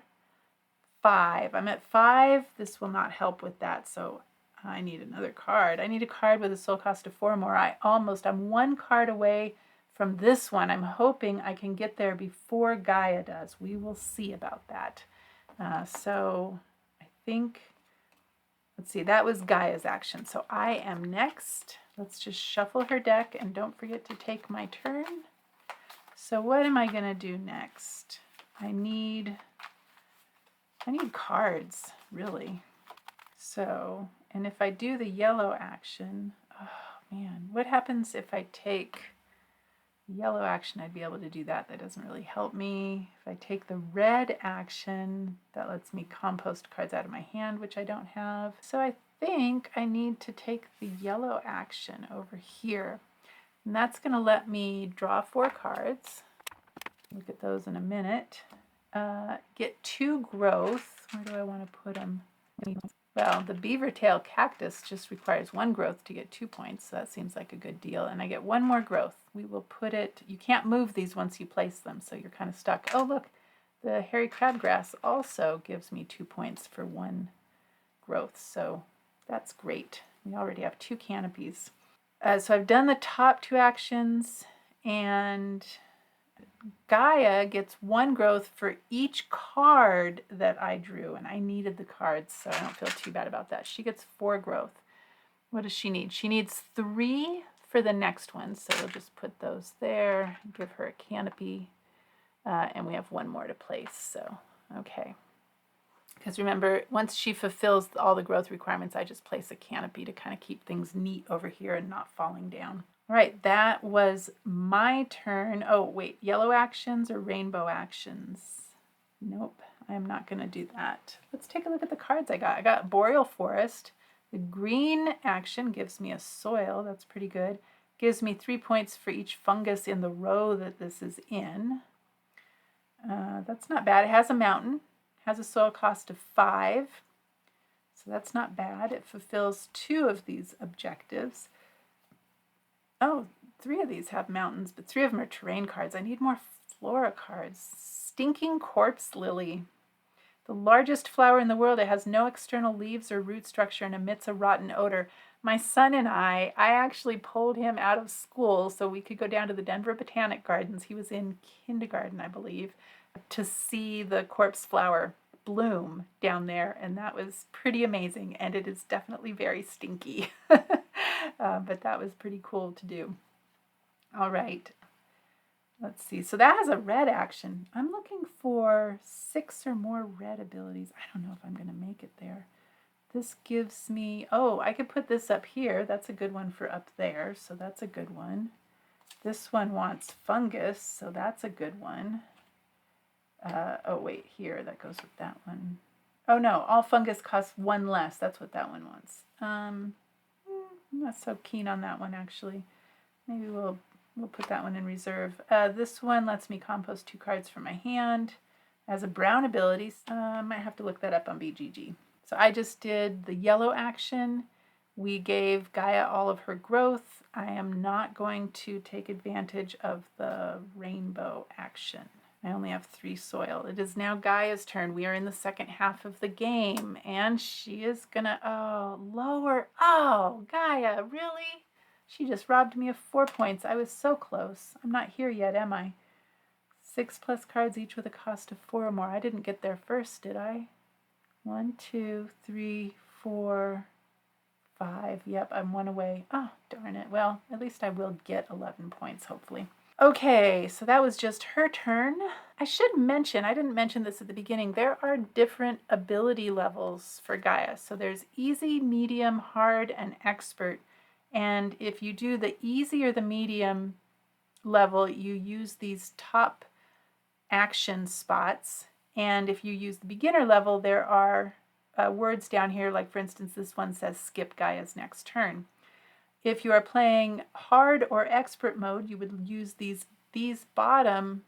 S1: 5. I'm at 5. This will not help with that. So I need another card. I need a card with a soul cost of 4 or more. I'm 1 card away from this one. I'm hoping I can get there before Gaia does. We will see about that. So I think, let's see, that was Gaia's action. So I am next. Let's just shuffle her deck and don't forget to take my turn. So what am I going to do next? I need cards, really. So, and if I do the yellow action, oh man, what happens if I take yellow action? I'd be able to do that. That doesn't really help me. If I take the red action, that lets me compost cards out of my hand, which I don't have. So I think I need to take the yellow action over here. And that's going to let me draw 4 cards. Look at those in a minute. Get 2 growth. Where do I want to put them? Well, the beaver tail cactus just requires 1 growth to get 2 points, so that seems like a good deal. And I get 1 more growth. We will put it, you can't move these once you place them, so you're kind of stuck. Oh, look, the hairy crabgrass also gives me 2 points for 1 growth, so that's great. We already have 2 canopies. So I've done the top 2 actions, and Gaia gets 1 growth for each card that I drew, and I needed the cards, so I don't feel too bad about that. She gets 4 growth. What does she need? She needs 3 for the next one, so we'll just put those there, give her a canopy, and we have 1 more to place, so okay. Because remember, once she fulfills all the growth requirements, I just place a canopy to kind of keep things neat over here and not falling down. All right, that was my turn. Oh, wait, yellow actions or rainbow actions? Nope, I'm not going to do that. Let's take a look at the cards I got. I got Boreal Forest. The green action gives me a soil. That's pretty good. Gives me 3 points for each fungus in the row that this is in. That's not bad. It has a mountain. Has a soil cost of 5. So that's not bad. It fulfills 2 of these objectives. Oh, 3 of these have mountains, but 3 of them are terrain cards. I need more flora cards. Stinking Corpse Lily. The largest flower in the world. It has no external leaves or root structure and emits a rotten odor. My son and I actually pulled him out of school so we could go down to the Denver Botanic Gardens. He was in kindergarten, I believe, to see the corpse flower bloom down there, and that was pretty amazing, and it is definitely very stinky. But that was pretty cool to do. All right, let's see. So that has a red action. I'm looking for 6 or more red abilities. I don't know if I'm going to make it there. This gives me, oh, I could put this up here. That's a good one for up there, so that's a good one. This one wants fungus, so that's a good one. Oh, wait, here, that goes with that one. Oh, no, all fungus costs 1 less. That's what that one wants. I'm not so keen on that one, actually. Maybe we'll put that one in reserve. This one lets me compost 2 cards from my hand. As a brown ability, I might have to look that up on BGG. So I just did the yellow action. We gave Gaia all of her growth. I am not going to take advantage of the rainbow action. I only have 3 soil. It is now Gaia's turn. We are in the second half of the game, and she is gonna, lower. Oh, Gaia, really? She just robbed me of 4 points. I was so close. I'm not here yet, am I? 6 plus cards, each with a cost of 4 or more. I didn't get there first, did I? 1, 2, 3, 4, 5. Yep, I'm 1 away. Oh, darn it. Well, at least I will get 11 points, hopefully. Okay, so that was just her turn. I should mention, I didn't mention this at the beginning, there are different ability levels for Gaia. So there's easy, medium, hard, and expert. And if you do the easy or the medium level, you use these top action spots. And if you use the beginner level, there are words down here, like for instance, this one says skip Gaia's next turn. If you are playing hard or expert mode, you would use these bottom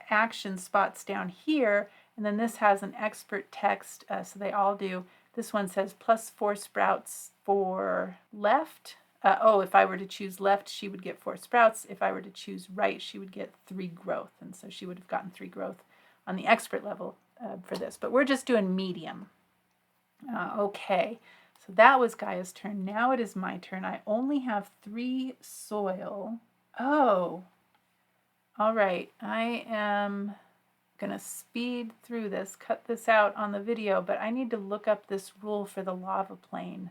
S1: action spots down here, and then this has an expert text, so they all do. This one says +4 sprouts for left. If I were to choose left, she would get 4 sprouts. If I were to choose right, she would get 3 growth, and so she would have gotten 3 growth on the expert level for this. But we're just doing medium. Okay, so that was Gaia's turn. Now it is my turn. I only have 3 soil. Oh, all right. I am going to speed through this, cut this out on the video, but I need to look up this rule for the lava plane.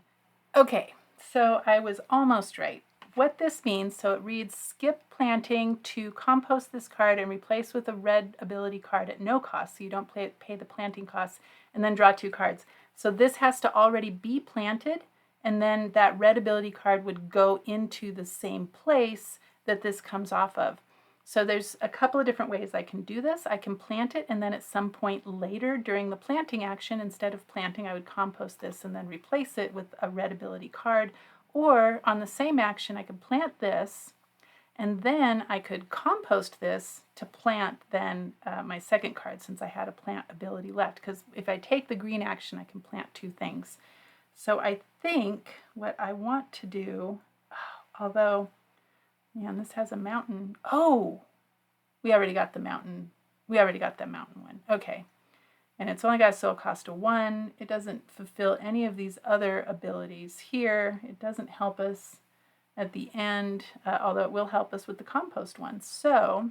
S1: Okay, so I was almost right. What this means, so it reads, skip planting to compost this card and replace with a red ability card at no cost, so you don't pay the planting costs, and then draw 2 cards. So this has to already be planted, and then that red ability card would go into the same place that this comes off of. So there's a couple of different ways I can do this. I can plant it, and then at some point later during the planting action, instead of planting, I would compost this and then replace it with a red ability card. Or on the same action, I could plant this, and then I could compost this to plant then my second card, since I had a plant ability left. Because if I take the green action, I can plant 2 things. So I think what I want to do, although, man, this has a mountain. Oh, we already got the mountain. We already got that mountain one. Okay. And it's only got a soil cost of 1. It doesn't fulfill any of these other abilities here. It doesn't help us at the end, although it will help us with the compost one. So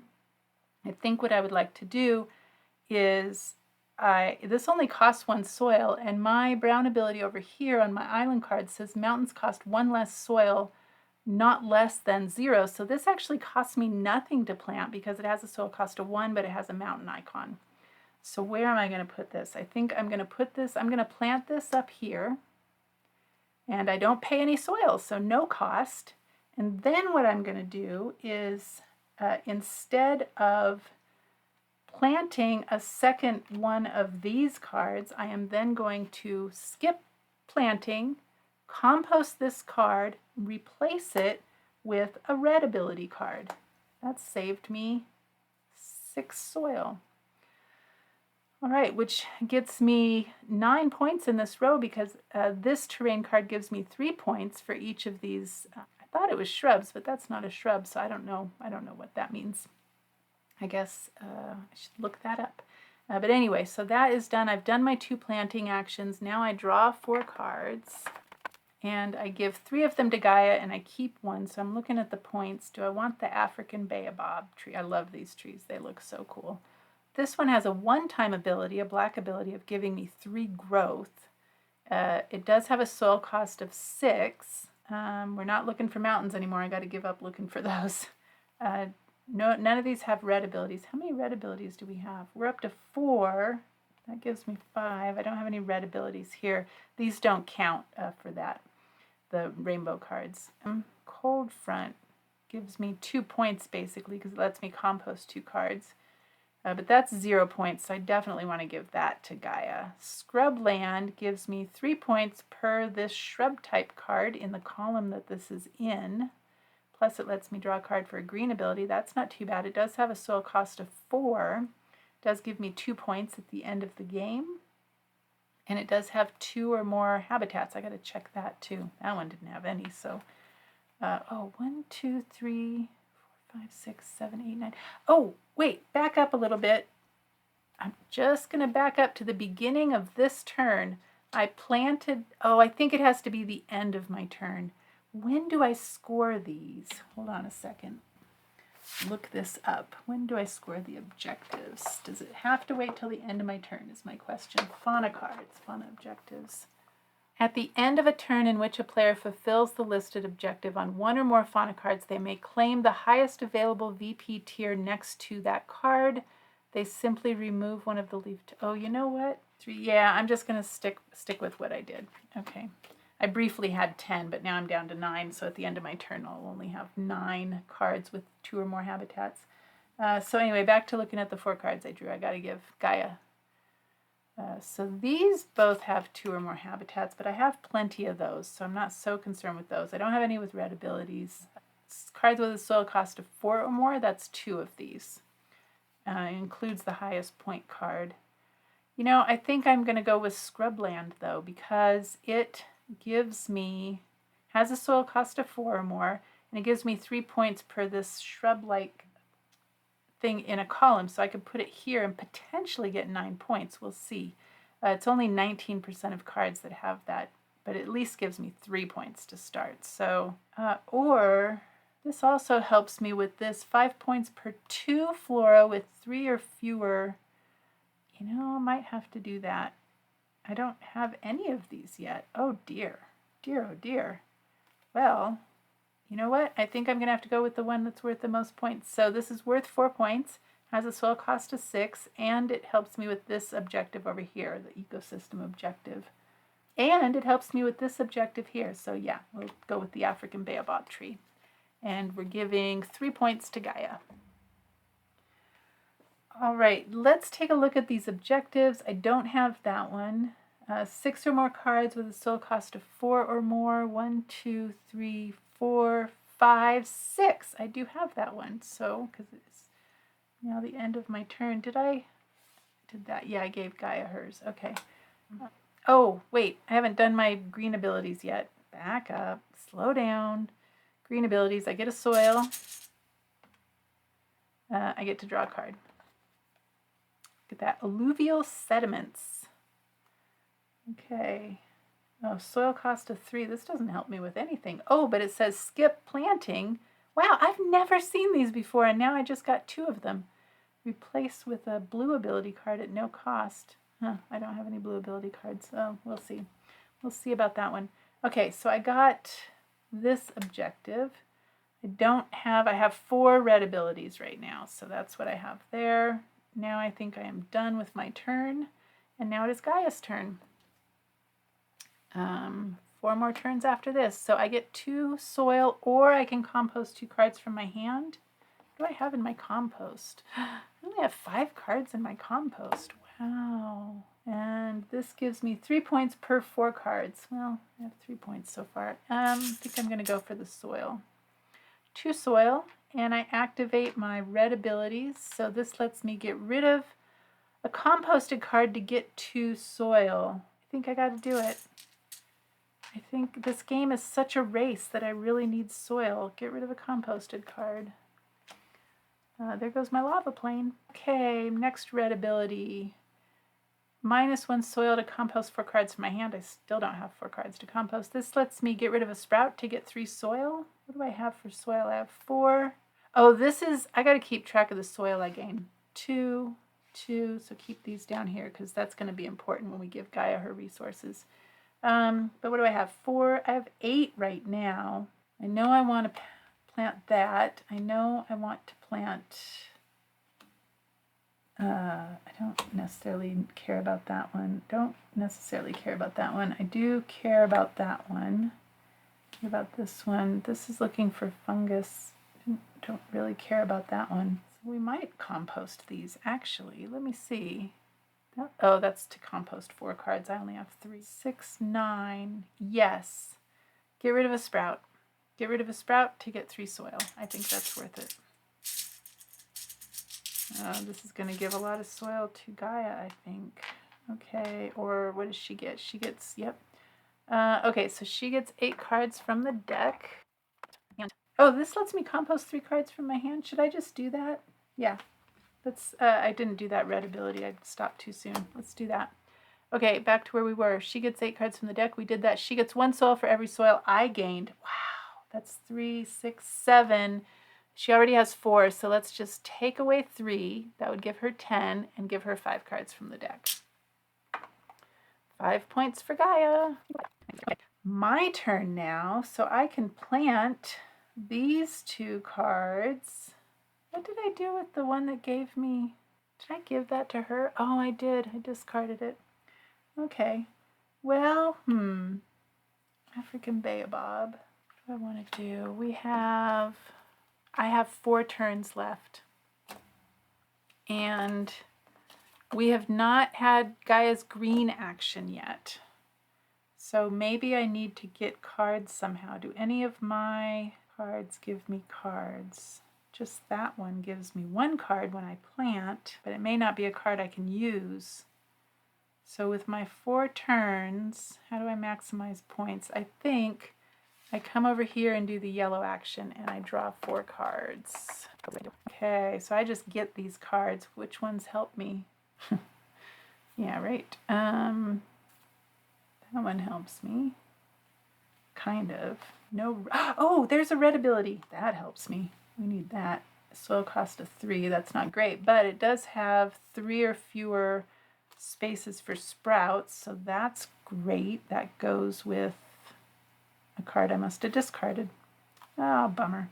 S1: I think what I would like to do is, this only costs 1 soil, and my brown ability over here on my island card says mountains cost 1 less soil, not less than 0. So this actually costs me nothing to plant because it has a soil cost of 1, but it has a mountain icon. So where am I going to put this? I think I'm going to I'm going to plant this up here, and I don't pay any soil, so no cost. And then what I'm going to do is, instead of planting a second one of these cards, I am then going to skip planting, compost this card, replace it with a red ability card. That saved me 6 soil. All right, which gets me 9 points in this row, because this terrain card gives me 3 points for each of these. I thought it was shrubs, but that's not a shrub, so I don't know what that means. I guess I should look that up. But anyway, so that is done. I've done my 2 planting actions. Now I draw 4 cards, and I give 3 of them to Gaia, and I keep 1. So I'm looking at the points. Do I want the African baobab tree? I love these trees. They look so cool. This one has a one-time ability, a black ability, of giving me 3 growth. It does have a soil cost of 6. We're not looking for mountains anymore. I got to give up looking for those. No, none of these have red abilities. How many red abilities do we have? We're up to 4. That gives me 5. I don't have any red abilities here. These don't count for that, the rainbow cards. Cold Front gives me 2 points, basically, because it lets me compost 2 cards. But that's 0 points, so I definitely want to give that to Gaia. Scrubland gives me 3 points per this shrub type card in the column that this is in. Plus it lets me draw a card for a green ability. That's not too bad. It does have a soil cost of 4. It does give me 2 points at the end of the game. And it does have 2 or more habitats. I got to check that too. That one didn't have any, so... 1, 2, 3... 5, 6, 7, 8, 9. Oh, wait, back up a little bit. I'm just going to back up to the beginning of this turn. I planted, I think it has to be the end of my turn. When do I score these? Hold on a second. Look this up. When do I score the objectives? Does it have to wait till the end of my turn is my question. Fauna cards, fauna objectives. At the end of a turn in which a player fulfills the listed objective on 1 or more fauna cards, they may claim the highest available VP tier next to that card. They simply remove one of the leaf. Oh, you know what? 3. Yeah, I'm just going to stick with what I did. Okay. I briefly had 10, but now I'm down to 9. So at the end of my turn, I'll only have 9 cards with 2 or more habitats. So anyway, back to looking at the 4 cards I drew. I got to give Gaia. So these both have 2 or more habitats, but I have plenty of those, so I'm not so concerned with those. I don't have any with red abilities. Cards with a soil cost of 4 or more, that's 2 of these. It includes the highest point card. You know, I think I'm going to go with Scrubland, though, because it gives me, has a soil cost of 4 or more, and it gives me 3 points per this shrub-like thing in a column, so I could put it here and potentially get 9 points. We'll see. It's only 19% of cards that have that, but it at least gives me 3 points to start. So, or this also helps me with this 5 points per 2 flora with 3 or fewer. You know, I might have to do that. I don't have any of these yet. Oh dear. Dear, oh dear. Well, you know what? I think I'm going to have to go with the one that's worth the most points. So this is worth 4 points, has a soil cost of 6, and it helps me with this objective over here, the ecosystem objective. And it helps me with this objective here. So yeah, we'll go with the African baobab tree. And we're giving 3 points to Gaia. All right, let's take a look at these objectives. I don't have that one. 6 or more cards with a soil cost of 4 or more. 1, 2, 3, 4, 5, 6. I do have that one. So, because it's now the end of my turn. Did that? Yeah, I gave Gaia hers. Okay. Oh, wait. I haven't done my green abilities yet. Back up. Slow down. Green abilities. I get a soil. I get to draw a card. Look at that. Alluvial sediments. Okay. Oh, soil cost of 3. This doesn't help me with anything. Oh, but it says skip planting. Wow, I've never seen these before, and now I just got 2 of them. Replace with a blue ability card at no cost. I don't have any blue ability cards, so we'll see. We'll see about that one. Okay, so I got this objective. I have 4 red abilities right now, so that's what I have there. Now I think I am done with my turn, and now it is Gaia's turn. 4 more turns after this. So I get 2 soil, or I can compost 2 cards from my hand. What do I have in my compost? I only have 5 cards in my compost. Wow. And this gives me 3 points per 4 cards. Well, I have 3 points so far. I think I'm going to go for the soil. 2 soil, and I activate my red abilities. So this lets me get rid of a composted card to get 2 soil. I think I got to do it. I think this game is such a race that I really need soil. Get rid of a composted card. There goes my lava plane. Okay, next red ability. -1 soil to compost 4 cards from my hand. I still don't have 4 cards to compost. This lets me get rid of a sprout to get 3 soil. What do I have for soil? I have 4. Oh, this is, I got to keep track of the soil I gain. 2, 2, so keep these down here because that's going to be important when we give Gaia her resources. But what do I have? 4. I have 8 right now. I know I want to plant that. I know I want to plant, I don't necessarily care about that one. Don't necessarily care about that one. I do care about that one. Care about this one. This is looking for fungus. Don't really care about that one. So we might compost these actually. Let me see. Oh, that's to compost 4 cards. I only have 3. 6, 9. Yes. Get rid of a sprout. Get rid of a sprout to get 3 soil. I think that's worth it. This is going to give a lot of soil to Gaia, I think. Okay, or what does she get? She gets, yep. Okay, so she gets 8 cards from the deck. And, oh, this lets me compost 3 cards from my hand. Should I just do that? Yeah. I didn't do that red ability. I stopped too soon. Let's do that. Okay, back to where we were. She gets 8 cards from the deck. We did that. She gets 1 soil for every soil I gained. Wow, that's 3, 6, 7. She already has 4, so let's just take away 3. That would give her 10 and give her 5 cards from the deck. 5 points for Gaia. My turn now, so I can plant these 2 cards. What did I do with the one that gave me? Did I give that to her? Oh, I did. I discarded it. Okay. Well, I African baobab. What do I want to do? I have 4 turns left. And we have not had Gaia's green action yet. So maybe I need to get cards somehow. Do any of my cards give me cards? Just that one gives me 1 card when I plant, but it may not be a card I can use. So with my 4 turns, how do I maximize points? I think I come over here and do the yellow action and I draw 4 cards. Okay, so I just get these cards. Which ones help me? Yeah, right. That one helps me. Kind of. No. Oh, there's a red ability. That helps me. We need that. Soil cost of 3. That's not great, but it does have 3 or fewer spaces for sprouts, so that's great. That goes with a card I must have discarded. Oh, bummer.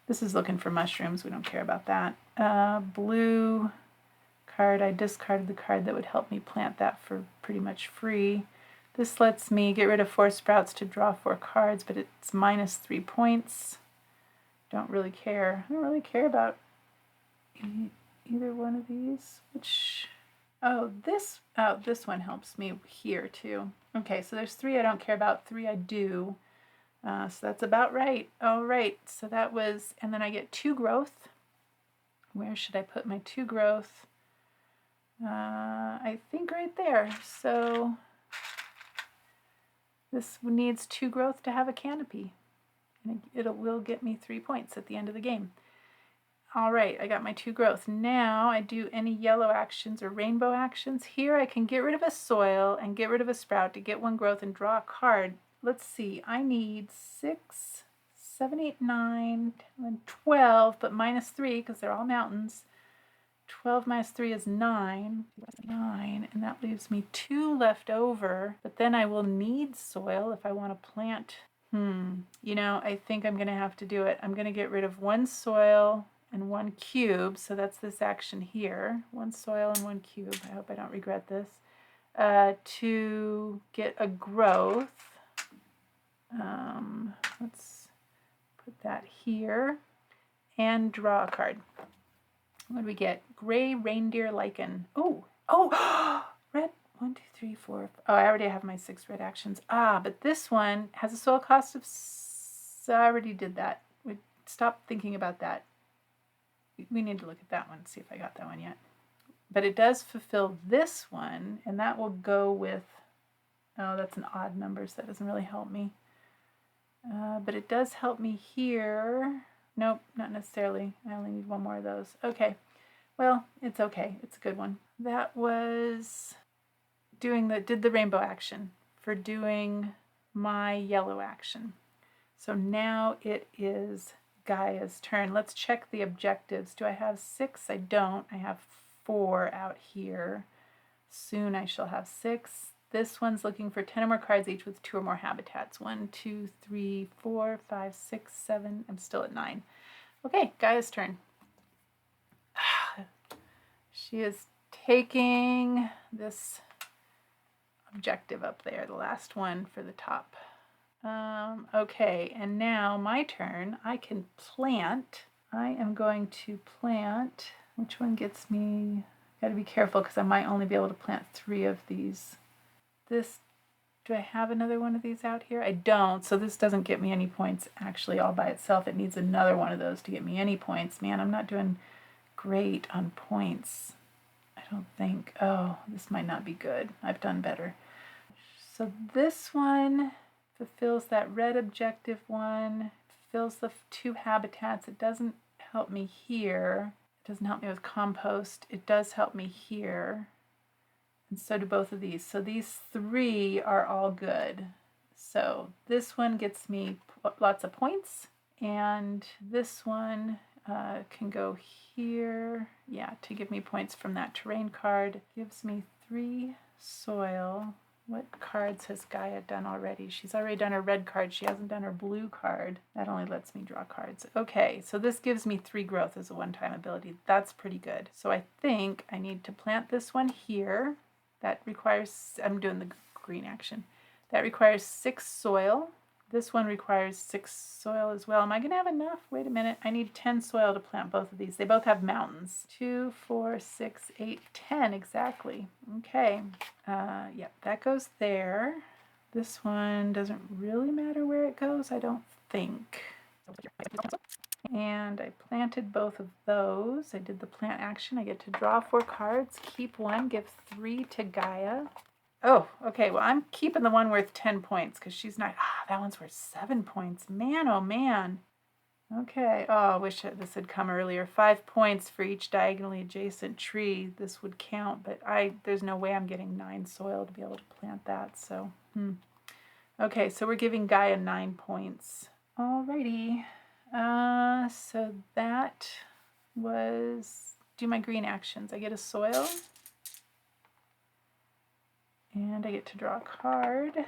S1: This is looking for mushrooms. We don't care about that. Blue card. I discarded the card that would help me plant that for pretty much free. This lets me get rid of 4 sprouts to draw 4 cards, but it's minus 3 points. Don't really care. I don't really care about either one of these. This one helps me here too. Okay, so there's 3 I don't care about, 3 I do. So that's about right. All right, so that was, and then I get 2 growth. Where should I put my 2 growth? I think right there. So this needs 2 growth to have a canopy. And it will get me 3 points at the end of the game. All right, I got my 2 growth. Now I do any yellow actions or rainbow actions. Here I can get rid of a soil and get rid of a sprout to get 1 growth and draw a card. Let's see, I need 6, 7, 8, 9, 10, 12, but minus 3 because they're all mountains. 12 minus 3 is 9. 9, and that leaves me 2 left over, but then I will need soil if I want to plant. You know, I think I'm going to have to do it. I'm going to get rid of 1 soil and 1 cube, so that's this action here. 1 soil and 1 cube. I hope I don't regret this. To get a growth. Let's put that here and draw a card. What do we get? Gray reindeer lichen. Oh, red. 1, 2, 3, 4. Oh, I already have my 6 red actions. But this one has a soil cost of. So I already did that. Stop thinking about that. We need to look at that one, see if I got that one yet. But it does fulfill this one, and that will go with. Oh, that's an odd number, so that doesn't really help me. But it does help me here. Nope, not necessarily. I only need 1 more of those. Okay. Well, it's okay. It's a good one. That was did the rainbow action for doing my yellow action. So now it is Gaia's turn. Let's check the objectives. Do I have 6? I don't. I have 4 out here. Soon I shall have 6. This one's looking for 10 or more cards each with 2 or more habitats. 1, 2, 3, 4, 5, 6, 7. I'm still at 9. Okay, Gaia's turn. She is taking this objective up there, the last one for the top. Okay, and now my turn. I can plant. I am going to plant. Which one gets me? Gotta be careful because I might only be able to plant 3 of these. Do I have another one of these out here? I don't, so this doesn't get me any points actually all by itself. It needs another one of those to get me any points. Man, I'm not doing great on points. I don't think. Oh, this might not be good. I've done better. So this one fulfills that red objective one, fulfills the 2 habitats. It doesn't help me here. It doesn't help me with compost. It does help me here. And so do both of these. So these 3 are all good. So this one gets me lots of points. And this one can go here. Yeah, to give me points from that terrain card. Gives me 3 soil. What cards has Gaia done already? She's already done her red card. She hasn't done her blue card. That only lets me draw cards. Okay, so this gives me 3 growth as a one-time ability. That's pretty good. So I think I need to plant this one here. That requires, I'm doing the green action. That requires 6 soil. This one requires 6 soil as well. Am I going to have enough? Wait a minute. I need 10 soil to plant both of these. They both have mountains. 2, 4, 6, 8, 10 exactly. Okay. Yep, that goes there. This one doesn't really matter where it goes, I don't think. And I planted both of those. I did the plant action. I get to draw 4 cards, keep 1, give 3 to Gaia. Oh, okay. Well, I'm keeping the one worth 10 points because she's not. That one's worth 7 points. Man, oh man. Okay. Oh, I wish this had come earlier. 5 points for each diagonally adjacent tree. This would count, but there's no way I'm getting 9 soil to be able to plant that. So, Okay, so we're giving Gaia 9 points. Alrighty. So that was do my green actions. I get a soil. And I get to draw a card.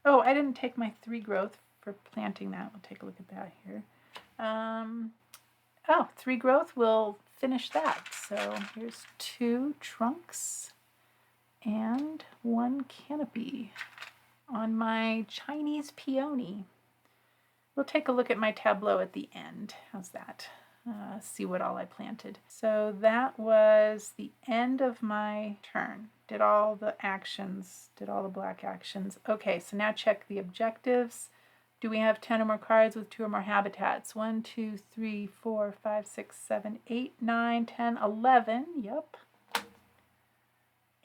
S1: Oh, I didn't take my 3 growth for planting that. We'll take a look at that here. 3 growth will finish that. So here's 2 trunks and 1 canopy on my Chinese peony. We'll take a look at my tableau at the end. How's that? See what all I planted. So that was the end of my turn. Did all the actions, did all the black actions. Okay, so now check the objectives. Do we have 10 or more cards with 2 or more habitats? 1, 2, 3, 4, 5, 6, 7, 8, 9, 10, 11. Yep.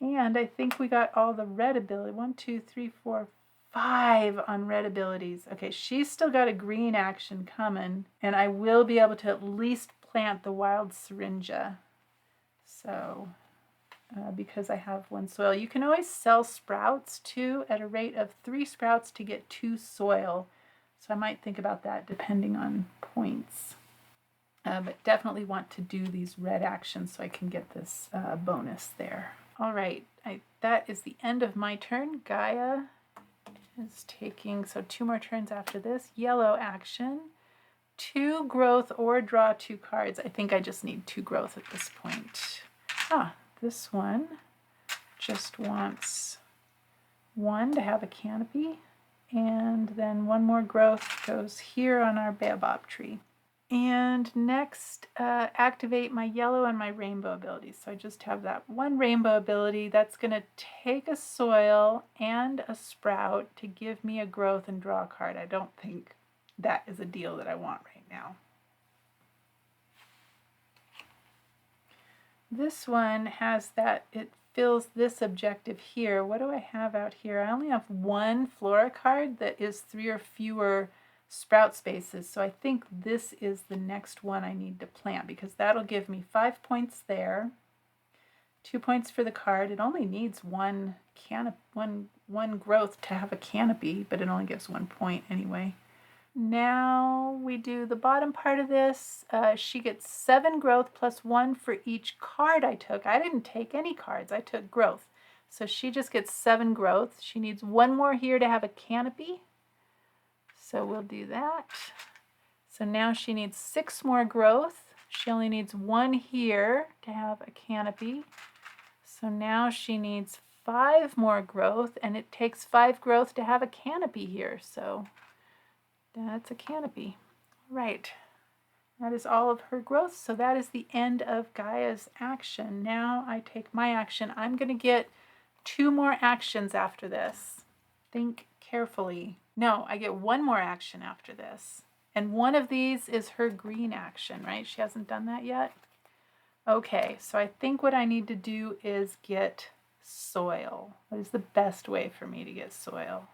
S1: And I think we got all the red ability. 1, 2, 3, 4, 5 on red abilities. Okay, she's still got a green action coming, and I will be able to at least plant the wild syringa. So, because I have 1 soil. You can always sell sprouts too at a rate of 3 sprouts to get 2 soil. So I might think about that depending on points. But definitely want to do these red actions so I can get this bonus there. All right, that is the end of my turn. Gaia is taking, so 2 more turns after this. Yellow action, 2 growth or draw 2 cards. I think I just need 2 growth at this point. This one just wants 1 to have a canopy, and then 1 more growth goes here on our baobab tree. And next, activate my yellow and my rainbow abilities. So I just have that 1 rainbow ability that's going to take a soil and a sprout to give me a growth and draw a card. I don't think that is a deal that I want right now. This one has that, it fills this objective here. What do I have out here? I only have 1 flora card that is 3 or fewer sprout spaces, so I think this is the next one I need to plant because that'll give me 5 points there, 2 points for the card. It only needs one growth to have a canopy, but it only gives 1 point anyway. Now we do the bottom part of this. She gets 7 growth plus 1 for each card I took. I didn't take any cards, I took growth. So she just gets 7 growth. She needs 1 more here to have a canopy. So we'll do that. So now she needs 6 more growth. She only needs 1 here to have a canopy. So now she needs 5 more growth, and it takes 5 growth to have a canopy here. So that's a canopy. Right. That is all of her growth. So that is the end of Gaia's action. Now I take my action. I'm going to get 2 more actions after this. Think carefully. No, I get 1 more action after this. And one of these is her green action, right? She hasn't done that yet. Okay, so I think what I need to do is get soil. What is the best way for me to get soil?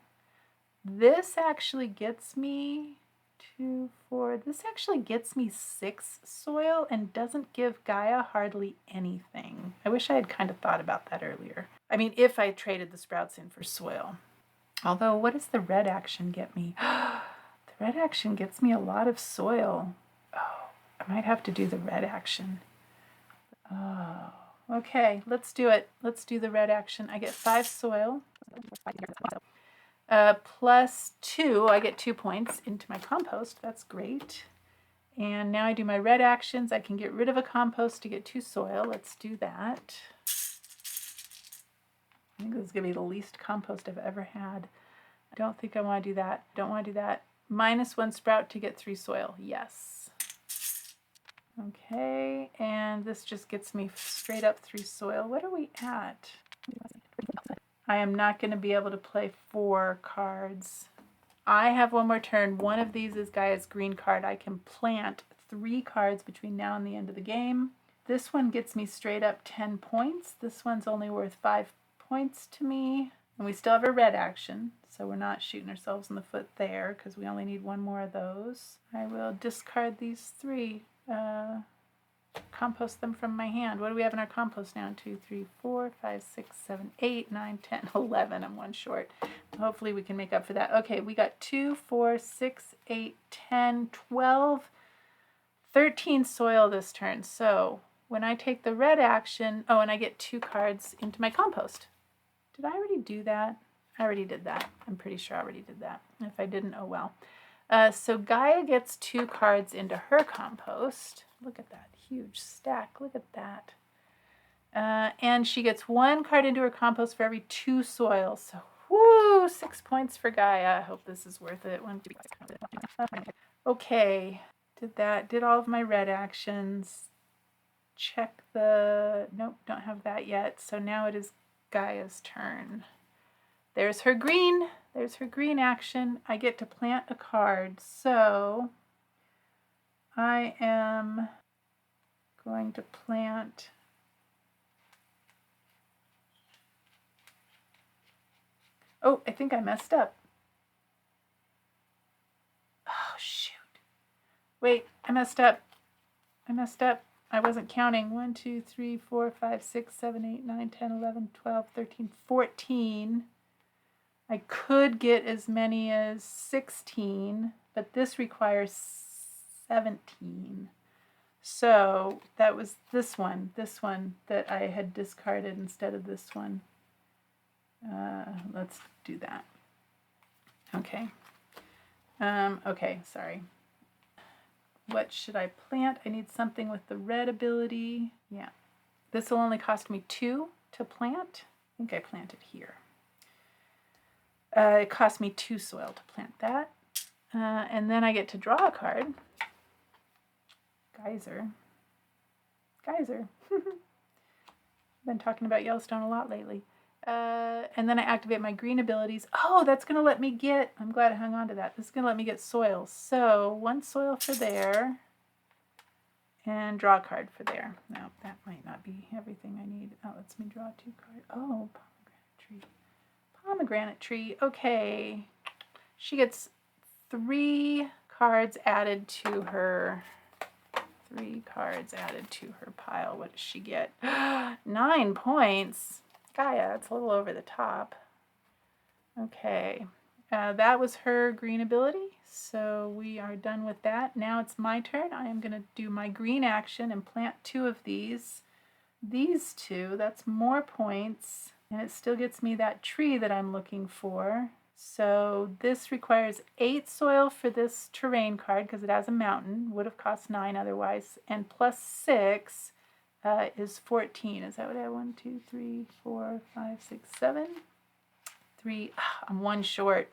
S1: This actually gets me 2, 4. This actually gets me 6 soil and doesn't give Gaia hardly anything. I wish I had kind of thought about that earlier. I mean, if I traded the sprouts in for soil. Although, what does the red action get me? The red action gets me a lot of soil. Oh, I might have to do the red action. Oh, okay, let's do it. Let's do the red action. I get 5 soil. Plus 2, I get 2 points into my compost. That's great. And now I do my red actions. I can get rid of a compost to get 2 soil. Let's do that. I think this is going to be the least compost I've ever had. I don't think I want to do that. Don't want to do that. -1 sprout to get 3 soil. Yes. Okay, and this just gets me straight up 3 soil. What are we at? I am not going to be able to play 4 cards. I have one more turn. One of these is Gaia's green card. I can plant 3 cards between now and the end of the game. This one gets me straight up 10 points. This one's only worth 5 points to me. And we still have a red action, so we're not shooting ourselves in the foot there because we only need 1 more of those. I will discard these 3. Compost them from my hand. What do we have in our compost now? 2, 3, 4, 5, 6, 7, 8, 9, 10, 11. I'm 1 short. Hopefully we can make up for that. Okay, we got 2, 4, 6, 8, 10, 12, 13 soil this turn. So when I take the red action, oh, and I get 2 cards into my compost. Did I already do that? I already did that. I'm pretty sure I already did that. If I didn't, oh well. So Gaia gets 2 cards into her compost. Look at that huge stack. Look at that. And she gets 1 card into her compost for every 2 soil. So, woo, 6 points for Gaia. I hope this is worth it. 1, 2, 3. Okay. Did all of my red actions. Check the, nope, don't have that yet. So now it is Gaia's turn. There's her green. There's her green action. I get to plant a card. So I am going to plant oh, I think I messed up. Oh, shoot. Wait, I messed up. I wasn't counting. 1, 2, 3, 4, 5, 6, 7, 8, 9, 10, 11, 12, 13, 14. I could get as many as 16, but this requires 17. So that was this one that I had discarded instead of this one. Let's do that. Okay. Okay, sorry. What should I plant? I need something with the red ability. Yeah. This will only cost me 2 to plant. I think I planted here. It cost me 2 soil to plant that. And then I get to draw a card. Geyser. Been talking about Yellowstone a lot lately. And then I activate my green abilities. Oh, that's going to let me get, I'm glad I hung on to that. This is going to let me get soil. So 1 soil for there. And draw a card for there. No, that might not be everything I need. Oh, lets me draw 2 cards. Oh, pomegranate tree. Okay. She gets 3 cards added to her. 3 cards added to her pile. What does she get? 9 points. Gaia, it's a little over the top. Okay. That was her green ability. So we are done with that. Now it's my turn. I am going to do my green action and plant 2 of these. These 2, that's more points. And it still gets me that tree that I'm looking for. So this requires 8 soil for this terrain card because it has a mountain. Would have cost 9 otherwise. And plus 6 is 14. Is that what I have? 1, 2, 3, 4, 5, 6, 7. 3. I'm 1 short.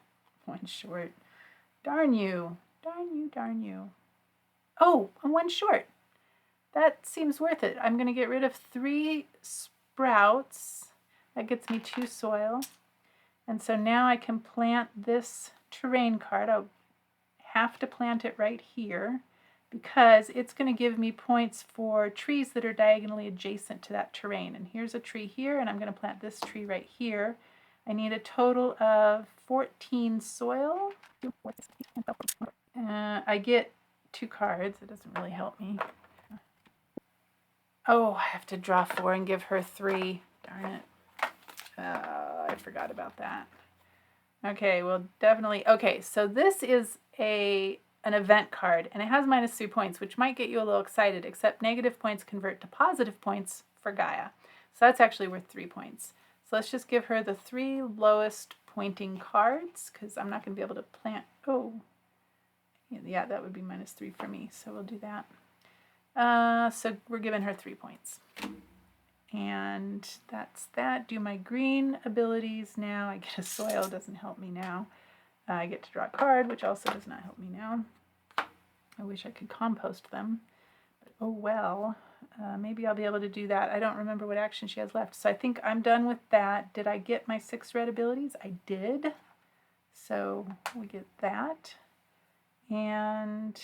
S1: 1 short. Darn you. Darn you. Oh, I'm 1 short. That seems worth it. I'm going to get rid of 3 sprouts. That gets me 2 soil. And so now I can plant this terrain card. I'll have to plant it right here because it's going to give me points for trees that are diagonally adjacent to that terrain. And here's a tree here, and I'm going to plant this tree right here. I need a total of 14 soil. I get 2 cards. It doesn't really help me. Oh, I have to draw 4 and give her 3. Darn it. I forgot about that. Okay, well, definitely. Okay, so this is an event card, and it has -3 points, which might get you a little excited, except negative points convert to positive points for Gaia. So that's actually worth 3 points. So let's just give her the 3 lowest pointing cards, because I'm not going to be able to plant. Oh, yeah, that would be -3 for me, so we'll do that. So we're giving her 3 points. And that's that. Do my green abilities now. I get a soil, doesn't help me now. I get to draw a card, which also does not help me now. I wish I could compost them, but oh well. Maybe I'll be able to do that. I don't remember what action she has left, so I think I'm done with that. Did I get my 6 red abilities? I did. So we get that. And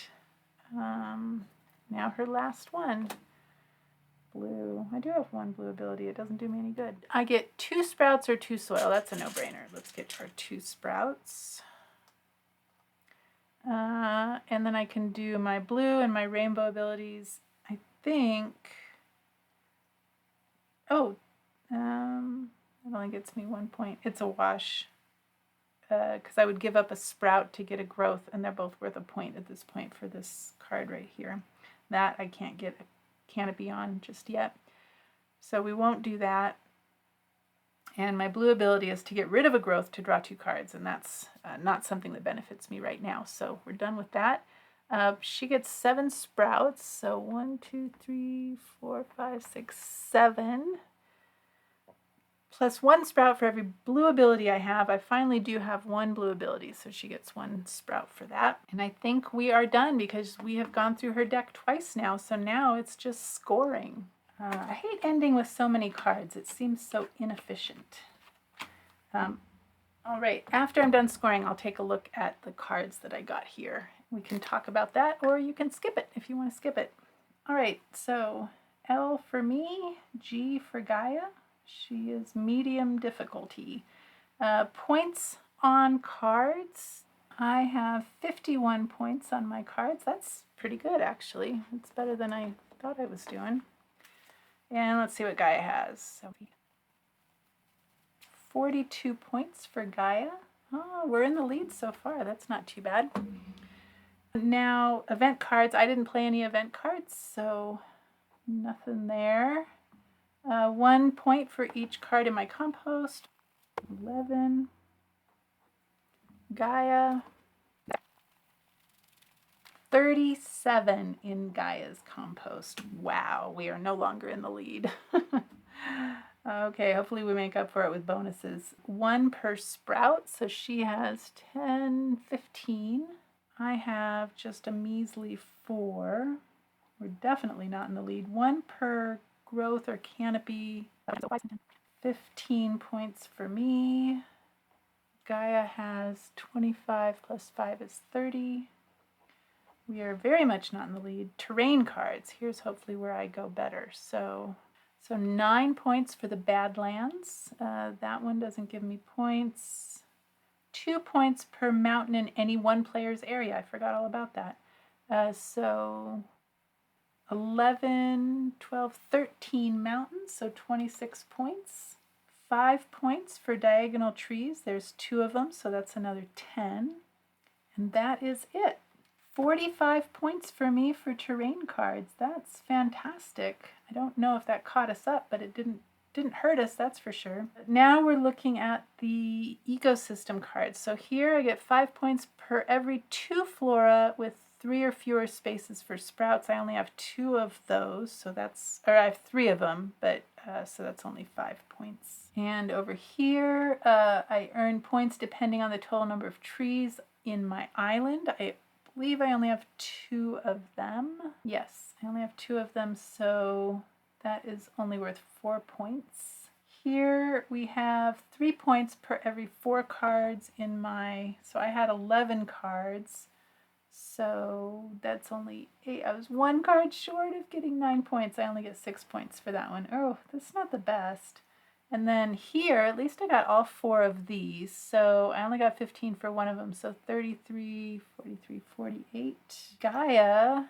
S1: now her last one. Blue. I do have 1 blue ability. It doesn't do me any good. I get 2 sprouts or 2 soil. That's a no-brainer. Let's get to our 2 sprouts. And then I can do my blue and my rainbow abilities. I think... Oh, it only gets me 1 point. It's a wash. Because I would give up a sprout to get a growth, and they're both worth a point at this point for this card right here. That I can't get a canopy on just yet. So we won't do that. And my blue ability is to get rid of a growth to draw 2 cards, and that's not something that benefits me right now. So we're done with that. She gets 7 sprouts, so 1, 2, 3, 4, 5, 6, 7. Plus 1 sprout for every blue ability I have. I finally do have 1 blue ability, so she gets 1 sprout for that. And I think we are done because we have gone through her deck twice now, so now it's just scoring. I hate ending with so many cards. It seems so inefficient. All right, after I'm done scoring, I'll take a look at the cards that I got here. We can talk about that, or you can skip it if you want to skip it. All right, so L for me, G for Gaia. She is medium difficulty. Points on cards. I have 51 points on my cards. That's pretty good, actually. It's better than I thought I was doing. And let's see what Gaia has. So 42 points for Gaia. Oh, we're in the lead so far. That's not too bad. Now, event cards. I didn't play any event cards, so nothing there. 1 point for each card in my compost. 11. Gaia. 37 in Gaia's compost. Wow, we are no longer in the lead. Okay, hopefully we make up for it with bonuses. 1 per sprout, so she has 10, 15. I have just a measly 4. We're definitely not in the lead. 1 per growth or canopy. 15 points for me. Gaia has 25 plus 5 is 30. We are very much not in the lead. Terrain cards. Here's hopefully where I go better. So 9 points for the Badlands. That one doesn't give me points. 2 points per mountain in any one player's area. I forgot all about that. So 11, 12, 13 mountains, so 26 points. 5 points for diagonal trees. There's 2 of them, so that's another 10. And that is it. 45 points for me for terrain cards. That's fantastic. I don't know if that caught us up, but it didn't hurt us, that's for sure. Now we're looking at the ecosystem cards. So here I get 5 points per every 2 flora with 3 or fewer spaces for sprouts. I only have 2 of those, so that's, or I have 3 of them, but so that's only 5 points. And over here, I earn points depending on the total number of trees in my island. I believe I only have 2 of them. Yes, I only have 2 of them, so that is only worth 4 points. Here we have 3 points per every 4 cards in my, so I had 11 cards, so that's only 8. I was 1 card short of getting 9 points. I only get 6 points for that one. Oh, that's not the best. And then here, at least I got all 4 of these, so I only got 15 for one of them, so 33, 43, 48. Gaia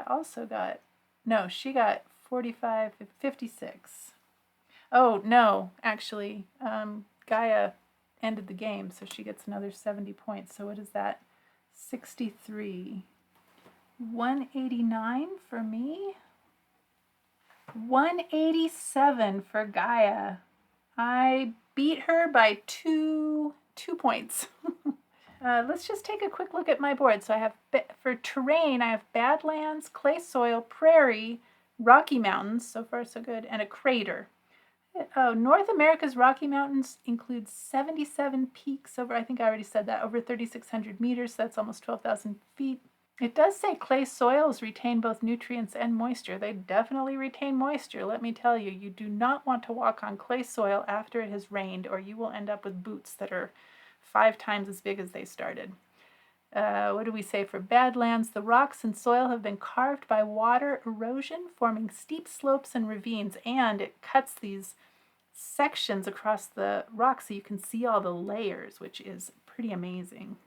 S1: also got, no, she got 45, 56. Oh, no, actually, Gaia ended the game, so she gets another 70 points. So what is that? 63. 189 for me. 187 for Gaia. I beat her by two points. Let's just take a quick look at my board. So I have, for terrain, I have Badlands, Clay Soil, Prairie, Rocky Mountains, so far so good, and a crater. Oh, North America's Rocky Mountains includes 77 peaks over, I think I already said that, over 3,600 meters. So that's almost 12,000 feet. It does say clay soils retain both nutrients and moisture. They definitely retain moisture. Let me tell you, you do not want to walk on clay soil after it has rained, or you will end up with boots that are 5 times as big as they started. What do we say for Badlands? The rocks and soil have been carved by water erosion, forming steep slopes and ravines, and it cuts these sections across the rock so you can see all the layers, which is pretty amazing.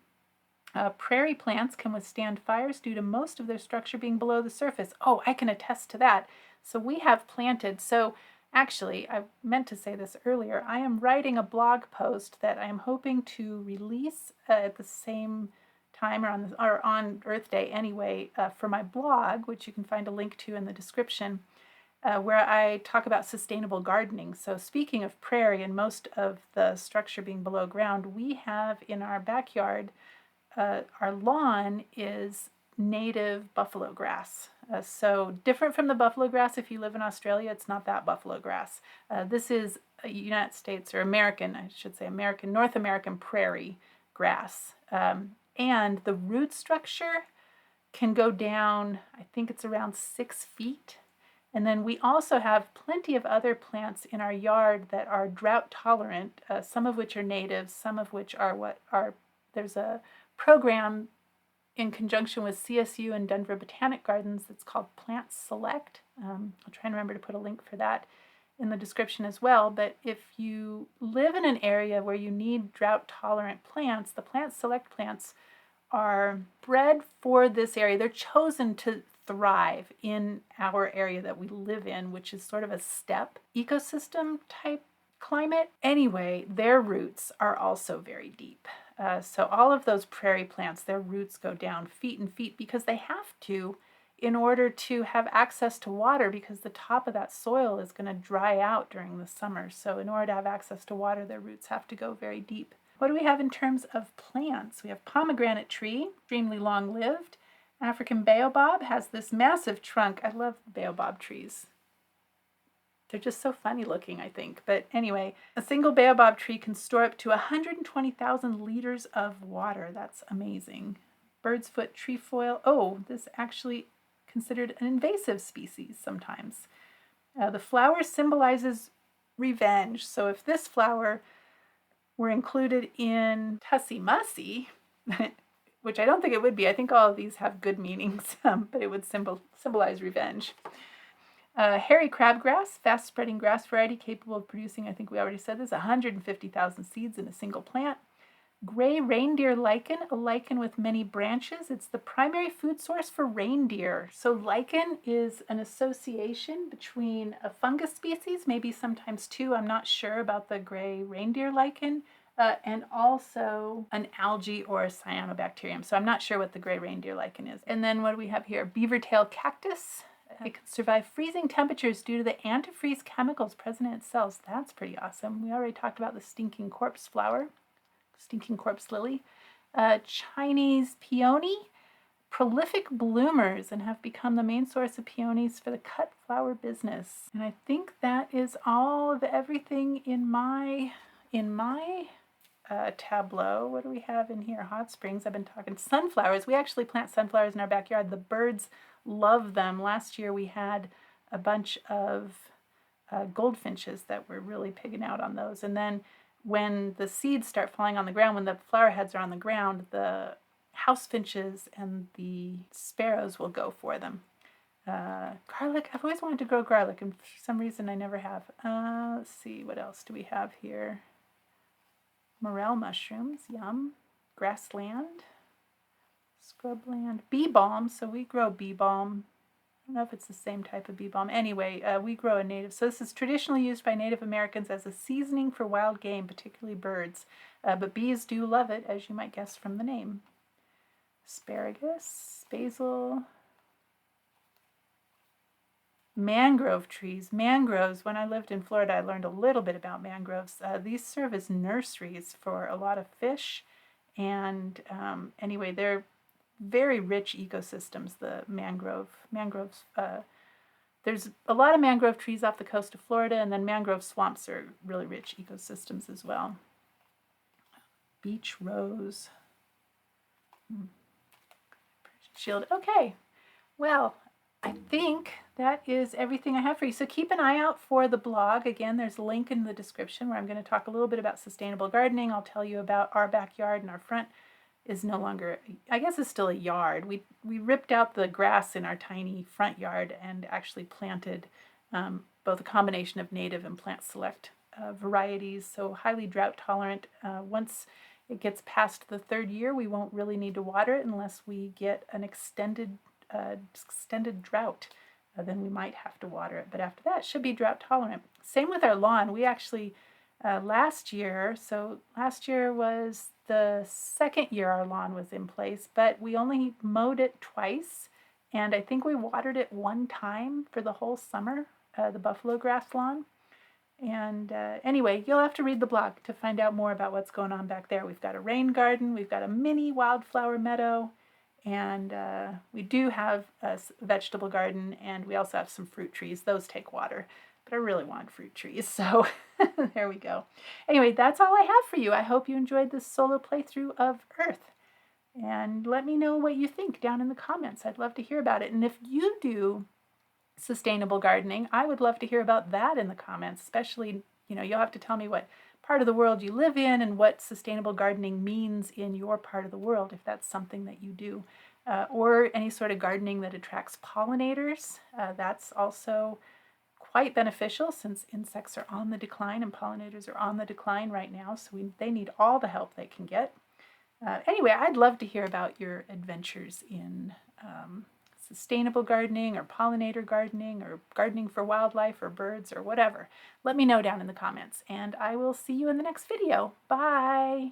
S1: Prairie plants can withstand fires due to most of their structure being below the surface. Oh, I can attest to that. So we have planted, so actually, I meant to say this earlier, I am writing a blog post that I am hoping to release at the same time or on Earth Day anyway, for my blog, which you can find a link to in the description, where I talk about sustainable gardening. So speaking of prairie and most of the structure being below ground, we have in our backyard, our lawn is native buffalo grass. So different from the buffalo grass. If you live in Australia, it's not that buffalo grass. This is a United States, or American, I should say American, North American prairie grass. And the root structure can go down, I think it's around 6 feet. And then we also have plenty of other plants in our yard that are drought tolerant, some of which are natives, some of which are there's a program in conjunction with CSU and Denver Botanic Gardens that's called Plant Select. I'll try and remember to put a link for that in the description as well. But if you live in an area where you need drought tolerant plants, the Plant Select plants are bred for this area. They're chosen to thrive in our area that we live in, which is sort of a steppe ecosystem type climate. Anyway, their roots are also very deep. So all of those prairie plants, their roots go down feet and feet because they have to in order to have access to water, because the top of that soil is going to dry out during the summer. So in order to have access to water, their roots have to go very deep. What do we have in terms of plants? We have pomegranate tree, extremely long-lived. African baobab has this massive trunk. I love baobab trees. They're just so funny looking, I think. But anyway, a single baobab tree can store up to 120,000 liters of water. That's amazing. Bird's foot trefoil. Oh, this actually considered an invasive species sometimes. The flower symbolizes revenge. So if this flower were included in Tussie Mussy, which I don't think it would be. I think all of these have good meanings, but it would symbolize revenge. Hairy crabgrass, fast-spreading grass variety capable of producing, I think we already said this, 150,000 seeds in a single plant. Gray reindeer lichen, a lichen with many branches. It's the primary food source for reindeer. So lichen is an association between a fungus species, maybe sometimes two, I'm not sure about the gray reindeer lichen, and also an algae or a cyanobacterium. So I'm not sure what the gray reindeer lichen is. And then what do we have here? Beaver tail cactus. It can survive freezing temperatures due to the antifreeze chemicals present in its cells. That's pretty awesome. We already talked about the stinking corpse flower, stinking corpse lily. Chinese peony, prolific bloomers, and have become the main source of peonies for the cut flower business. And I think that is all of everything in my tableau. What do we have in here? Hot springs. I've been talking sunflowers. We actually plant sunflowers in our backyard. The birds love them. Last year we had a bunch of goldfinches that were really pigging out on those. And then when the seeds start falling on the ground, when the flower heads are on the ground, the house finches and the sparrows will go for them. Garlic. I've always wanted to grow garlic, and for some reason I never have. Let's see, what else do we have here? Morel mushrooms, yum. Grassland, scrubland, bee balm. So we grow bee balm. I don't know if it's the same type of bee balm. Anyway, we grow a native. So this is traditionally used by Native Americans as a seasoning for wild game, particularly birds. But bees do love it, as you might guess from the name. Asparagus, basil. Mangrove trees. Mangroves, when I lived in Florida, I learned a little bit about mangroves. These serve as nurseries for a lot of fish. And anyway, they're very rich ecosystems, the mangroves. There's a lot of mangrove trees off the coast of Florida, and then mangrove swamps are really rich ecosystems as well. Beach rose. Shield. Okay, well, I think that is everything I have for you. So keep an eye out for the blog. Again, there's a link in the description where I'm going to talk a little bit about sustainable gardening. I'll tell you about our backyard, and our front is no longer, I guess it's still a yard. We ripped out the grass in our tiny front yard and actually planted both a combination of native and plant select varieties, so highly drought tolerant. Once it gets past the 3rd year, we won't really need to water it unless we get an extended drought. Then we might have to water it, but after that, it should be drought tolerant. Same with our lawn. We actually last year was the 2nd year our lawn was in place, but we only mowed it twice, and I think we watered it 1 time for the whole summer, the buffalo grass lawn. And anyway, you'll have to read the blog to find out more about what's going on back there. We've got a rain garden, we've got a mini wildflower meadow, and we do have a vegetable garden, and we also have some fruit trees. Those take water, but I really want fruit trees, so there we go. Anyway, that's all I have for you. I hope you enjoyed this solo playthrough of Earth, and let me know what you think down in the comments. I'd love to hear about it. And if you do sustainable gardening, I would love to hear about that in the comments, especially, you'll have to tell me what part of the world you live in and what sustainable gardening means in your part of the world, if that's something that you do, or any sort of gardening that attracts pollinators. That's also quite beneficial since insects are on the decline and pollinators are on the decline right now, so they need all the help they can get. Anyway, I'd love to hear about your adventures in sustainable gardening or pollinator gardening or gardening for wildlife or birds or whatever. Let me know down in the comments, and I will see you in the next video. Bye!